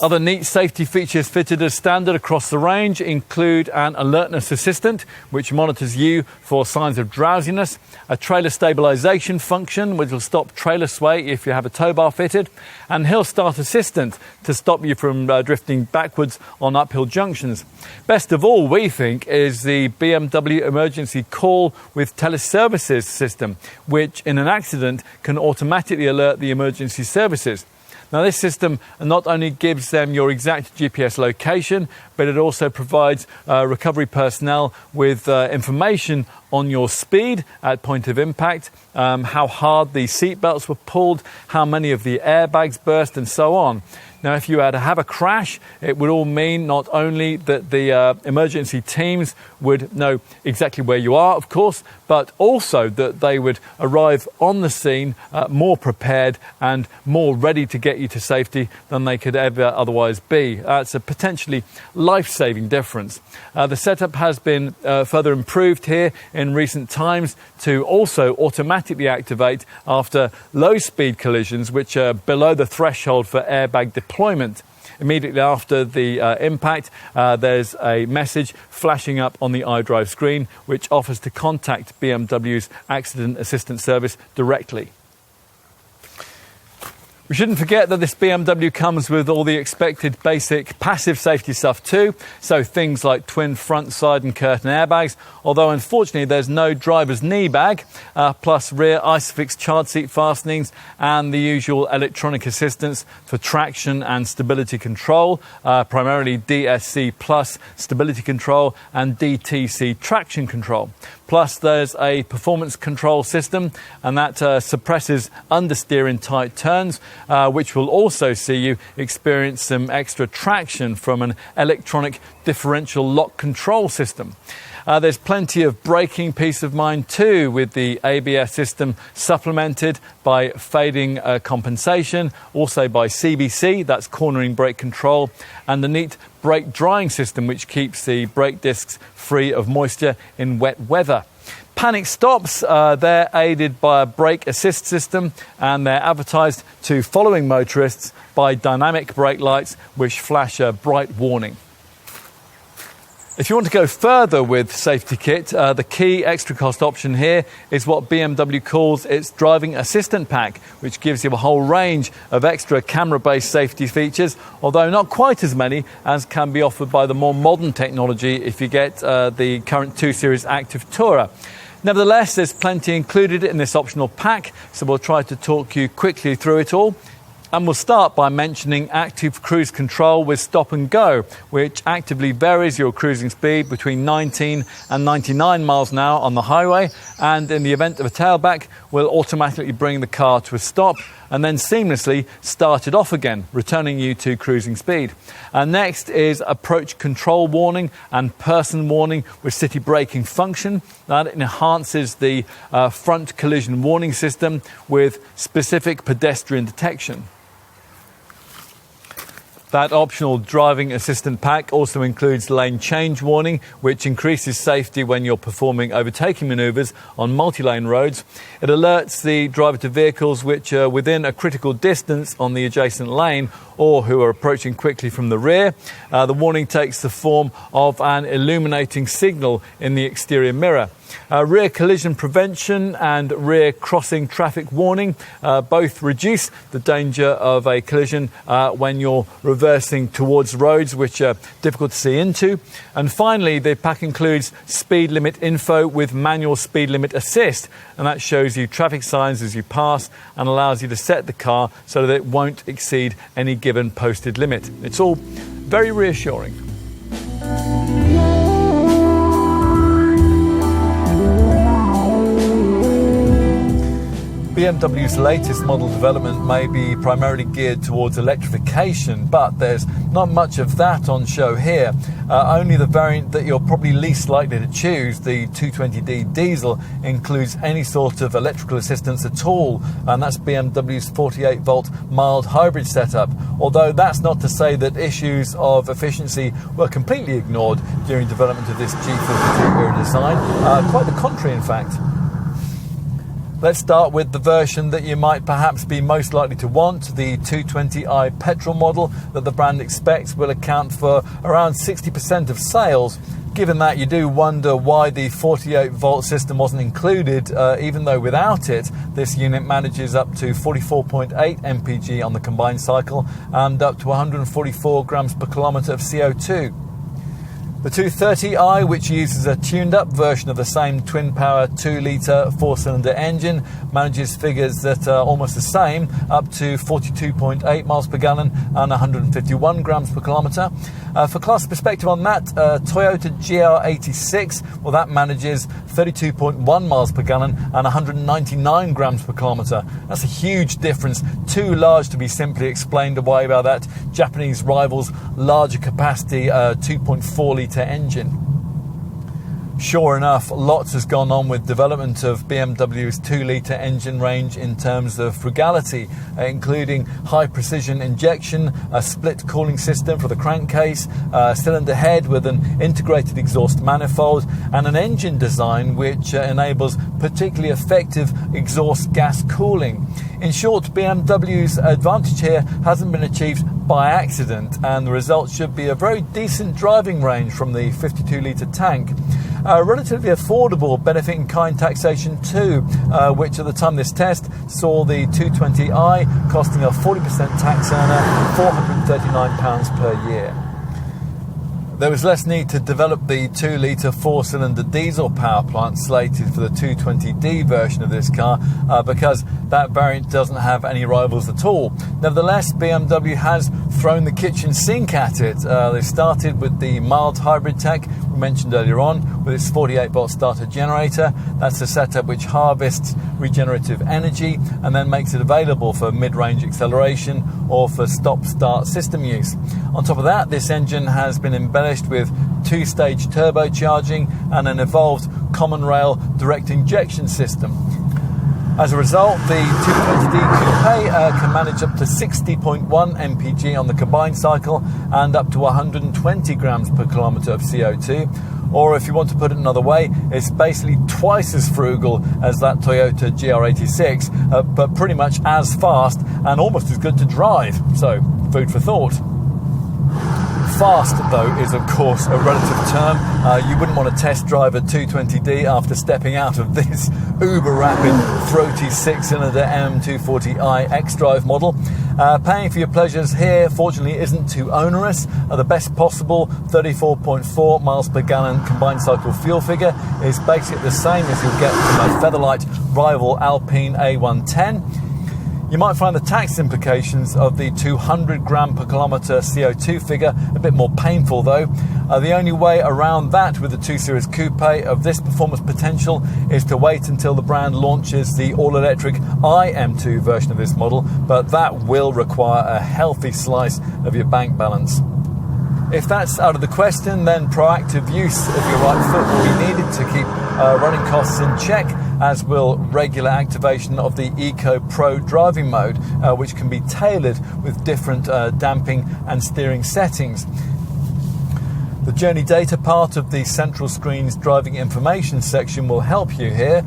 Other neat safety features fitted as standard across the range include an alertness assistant, which monitors you for signs of drowsiness, a trailer stabilisation function, which will stop trailer sway if you have a tow bar fitted, and hill start assistant to stop you from drifting backwards on uphill junctions. Best of all, we think, is the BMW emergency call with teleservices system, which in an accident can automatically alert the emergency services. Now, this system not only gives them your exact GPS location, but it also provides recovery personnel with information on your speed at point of impact, how hard the seat belts were pulled, how many of the airbags burst, and so on. Now, if you had to have a crash, it would all mean not only that the emergency teams would know exactly where you are, of course, but also that they would arrive on the scene more prepared and more ready to get you to safety than they could ever otherwise be. It's a potentially life-saving difference. The setup has been further improved here in recent times to also automatically activate after low-speed collisions, which are below the threshold for airbag deployment. Immediately after the impact, there's a message flashing up on the iDrive screen, which offers to contact BMW's Accident Assistance Service directly. We shouldn't forget that this BMW comes with all the expected basic passive safety stuff too, so things like twin front, side and curtain airbags, although unfortunately there's no driver's knee bag, plus rear ISOFIX child seat fastenings and the usual electronic assistance for traction and stability control, primarily DSC Plus stability control and DTC traction control. Plus there's a performance control system, and that suppresses understeer in tight turns, which will also see you experience some extra traction from an electronic differential lock control system. There's plenty of braking peace of mind too, with the ABS system supplemented by fading compensation, also by CBC, that's cornering brake control, and the neat brake drying system, which keeps the brake discs free of moisture in wet weather. Panic stops, they're aided by a brake assist system, and they're advertised to following motorists by dynamic brake lights which flash a bright warning. If you want to go further with safety kit, the key extra cost option here is what BMW calls its driving assistant pack, which gives you a whole range of extra camera-based safety features, although not quite as many as can be offered by the more modern technology if you get the current 2 Series Active Tourer. Nevertheless, there's plenty included in this optional pack, so we'll try to talk you quickly through it all. And we'll start by mentioning active cruise control with stop and go, which actively varies your cruising speed between 19 and 99 miles an hour on the highway, and in the event of a tailback will automatically bring the car to a stop and then seamlessly start it off again, returning you to cruising speed. And next is approach control warning and person warning with city braking function. That enhances the front collision warning system with specific pedestrian detection. That optional driving assistant pack also includes lane change warning, which increases safety when you're performing overtaking manoeuvres on multi-lane roads. It alerts the driver to vehicles which are within a critical distance on the adjacent lane or who are approaching quickly from the rear. The warning takes the form of an illuminating signal in the exterior mirror. Rear collision prevention and rear crossing traffic warning both reduce the danger of a collision when you're reversing towards roads which are difficult to see into. And finally, the pack includes speed limit info with manual speed limit assist, and that shows you traffic signs as you pass and allows you to set the car so that it won't exceed any given posted limit. It's all very reassuring. BMW's latest model development may be primarily geared towards electrification, but there's not much of that on show here. Only the variant that you're probably least likely to choose, the 220d diesel, includes any sort of electrical assistance at all, and that's BMW's 48-volt mild hybrid setup. Although that's not to say that issues of efficiency were completely ignored during development of this G52 era design. Quite the contrary, in fact. Let's start with the version that you might perhaps be most likely to want, the 220i petrol model that the brand expects will account for around 60% of sales. Given that, you do wonder why the 48-volt system wasn't included, even though without it, this unit manages up to 44.8 mpg on the combined cycle and up to 144 grams per kilometre of CO2. The 230i, which uses a tuned-up version of the same twin-power 2-litre 4-cylinder engine, manages figures that are almost the same, up to 42.8 miles per gallon and 151 grams per kilometre. For class perspective on that, Toyota GR86, well, that manages 32.1 miles per gallon and 199 grams per kilometre. That's a huge difference, too large to be simply explained away by that Japanese rival's larger capacity 2.4-litre engine. Sure enough, lots has gone on with development of BMW's 2-litre engine range in terms of frugality, including high-precision injection, a split cooling system for the crankcase, a cylinder head with an integrated exhaust manifold, and an engine design which enables particularly effective exhaust gas cooling. In short, BMW's advantage here hasn't been achieved by accident, and the result should be a very decent driving range from the 52-litre tank. Relatively affordable benefit-in-kind taxation too, which at the time of this test saw the 220i costing a 40% tax earner £439 per year. There was less need to develop the 2-litre 4-cylinder diesel power plant slated for the 220d version of this car because that variant doesn't have any rivals at all. Nevertheless, BMW has thrown the kitchen sink at it. They started with the mild hybrid tech we mentioned earlier on with its 48-volt starter generator. That's a setup which harvests regenerative energy and then makes it available for mid-range acceleration or for stop-start system use. On top of that, this engine has been embellished with 2-stage turbocharging and an evolved common rail direct injection system. As a result, the 220d Coupe can manage up to 60.1 mpg on the combined cycle and up to 120 grams per kilometre of CO2. Or if you want to put it another way, it's basically twice as frugal as that Toyota GR86, but pretty much as fast and almost as good to drive. So, food for thought. Fast, though, is of course a relative term. You wouldn't want to test drive a 220d after stepping out of this uber-rapid, throaty 6-cylinder M240i X-Drive model. Paying for your pleasures here, fortunately, isn't too onerous. The best possible 34.4 miles per gallon combined cycle fuel figure is basically the same as you'll get from a featherlight rival Alpine A110. You might find the tax implications of the 200 gram per kilometre CO2 figure a bit more painful though. The only way around that with the 2 Series Coupe of this performance potential is to wait until the brand launches the all-electric iM2 version of this model, but that will require a healthy slice of your bank balance. If that's out of the question, then proactive use of your right foot will be needed to keep running costs in check, as will regular activation of the Eco Pro driving mode, which can be tailored with different damping and steering settings. The journey data part of the central screen's driving information section will help you here,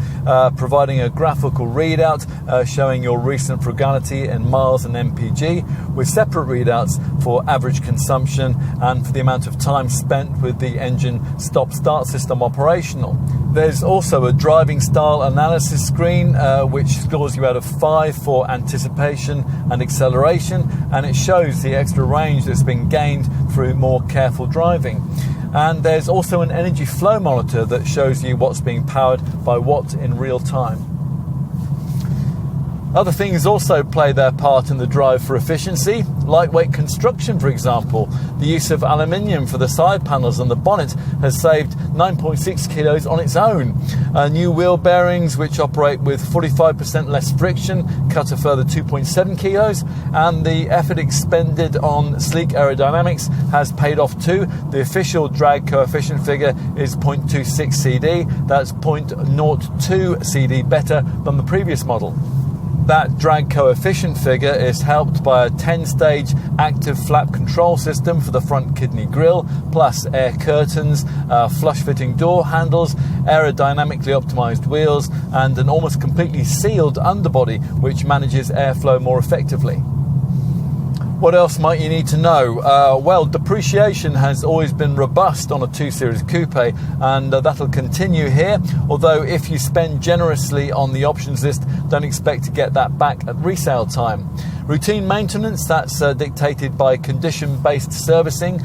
providing a graphical readout showing your recent frugality in miles and MPG, with separate readouts for average consumption and for the amount of time spent with the engine stop-start system operational. There's also a driving style analysis screen which scores you out of 5 for anticipation and acceleration, and it shows the extra range that's been gained through more careful driving. And there's also an energy flow monitor that shows you what's being powered by what in real time. Other things also play their part in the drive for efficiency. Lightweight construction, for example. The use of aluminium for the side panels and the bonnet has saved 9.6 kilos on its own. New wheel bearings, which operate with 45% less friction, cut a further 2.7 kilos. And the effort expended on sleek aerodynamics has paid off too. The official drag coefficient figure is 0.26 CD. That's 0.02 CD better than the previous model. That drag coefficient figure is helped by a 10-stage active flap control system for the front kidney grille, plus air curtains, flush-fitting door handles, aerodynamically optimized wheels, and an almost completely sealed underbody which manages airflow more effectively. What else might you need to know? Well, depreciation has always been robust on a 2 Series Coupe, and that'll continue here, although if you spend generously on the options list, don't expect to get that back at resale time. Routine maintenance, that's dictated by condition-based servicing,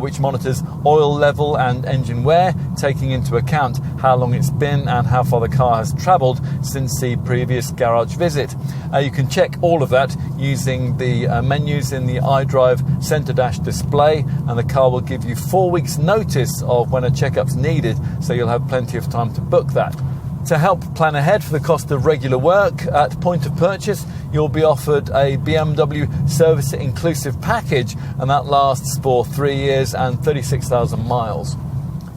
which monitors oil level and engine wear, taking into account how long it's been and how far the car has travelled since the previous garage visit. You can check all of that using the menus in the iDrive centre dash display, and the car will give you 4 weeks notice of when a check-up's needed, so you'll have plenty of time to book that. To help plan ahead for the cost of regular work, at point of purchase, you'll be offered a BMW service inclusive package, and that lasts for 3 years and 36,000 miles.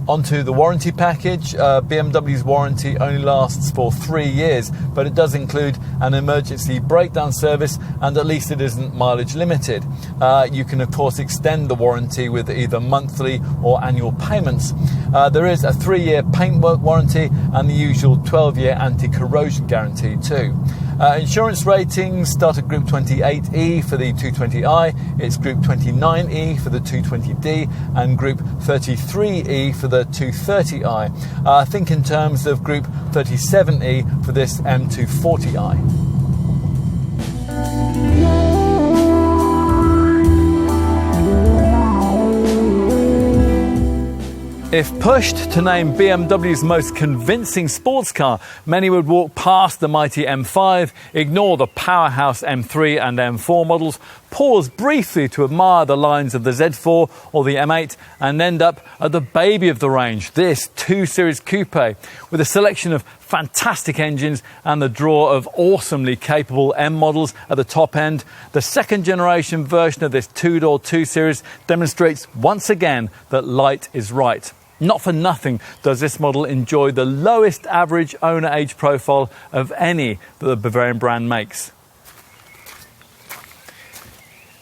Onto the warranty package. BMW's warranty only lasts for 3 years, but it does include an emergency breakdown service, and at least it isn't mileage limited. You can of course extend the warranty with either monthly or annual payments. There is a 3-year paintwork warranty and the usual 12-year anti-corrosion guarantee too. Insurance ratings start at Group 28E for the 220i, it's Group 29E for the 220D, and Group 33E for the 230i. Think in terms of Group 37E for this M240i. If pushed to name BMW's most convincing sports car, many would walk past the mighty M5, ignore the powerhouse M3 and M4 models, pause briefly to admire the lines of the Z4 or the M8, and end up at the baby of the range, this 2 Series Coupe, with a selection of fantastic engines and the draw of awesomely capable M models at the top end. The second generation version of this two-door 2 Series demonstrates once again that light is right. Not for nothing does this model enjoy the lowest average owner age profile of any that the Bavarian brand makes.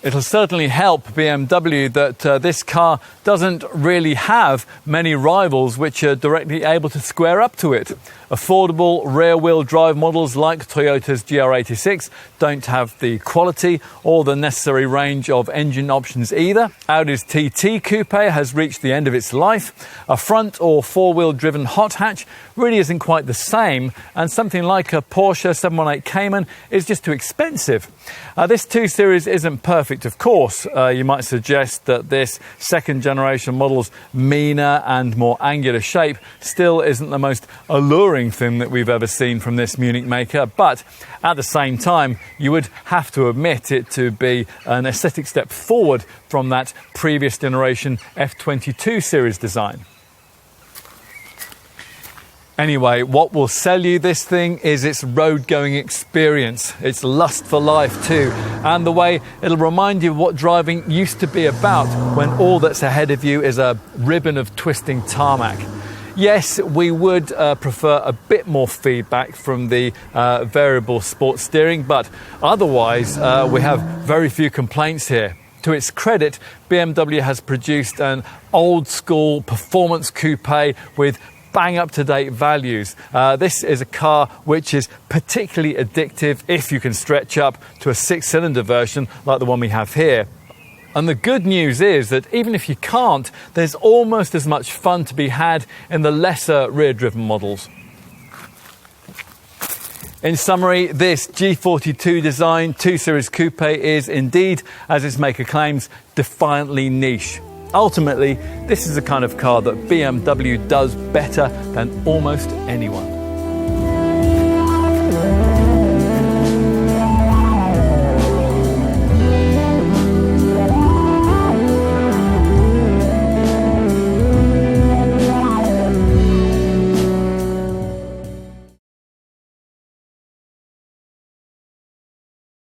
It'll certainly help BMW that this car doesn't really have many rivals which are directly able to square up to it. Affordable rear-wheel drive models like Toyota's GR86 don't have the quality or the necessary range of engine options either. Audi's TT Coupe has reached the end of its life. A front or four-wheel driven hot hatch really isn't quite the same, and something like a Porsche 718 Cayman is just too expensive. This 2 Series isn't perfect perfect, of course. You might suggest that this second generation model's meaner and more angular shape still isn't the most alluring thing that we've ever seen from this Munich maker, but at the same time, you would have to admit it to be an aesthetic step forward from that previous generation F22 series design. Anyway, what will sell you this thing is its road-going experience, its lust for life too, and the way it'll remind you of what driving used to be about when all that's ahead of you is a ribbon of twisting tarmac. Yes, we would prefer a bit more feedback from the variable sport steering, but otherwise we have very few complaints here. To its credit, BMW has produced an old-school performance coupe with bang up-to-date values. This is a car which is particularly addictive if you can stretch up to a 6-cylinder version like the one we have here. And the good news is that even if you can't, there's almost as much fun to be had in the lesser rear-driven models. In summary, this G42 design 2 Series Coupe is indeed, as its maker claims, defiantly niche. Ultimately, this is the kind of car that BMW does better than almost anyone.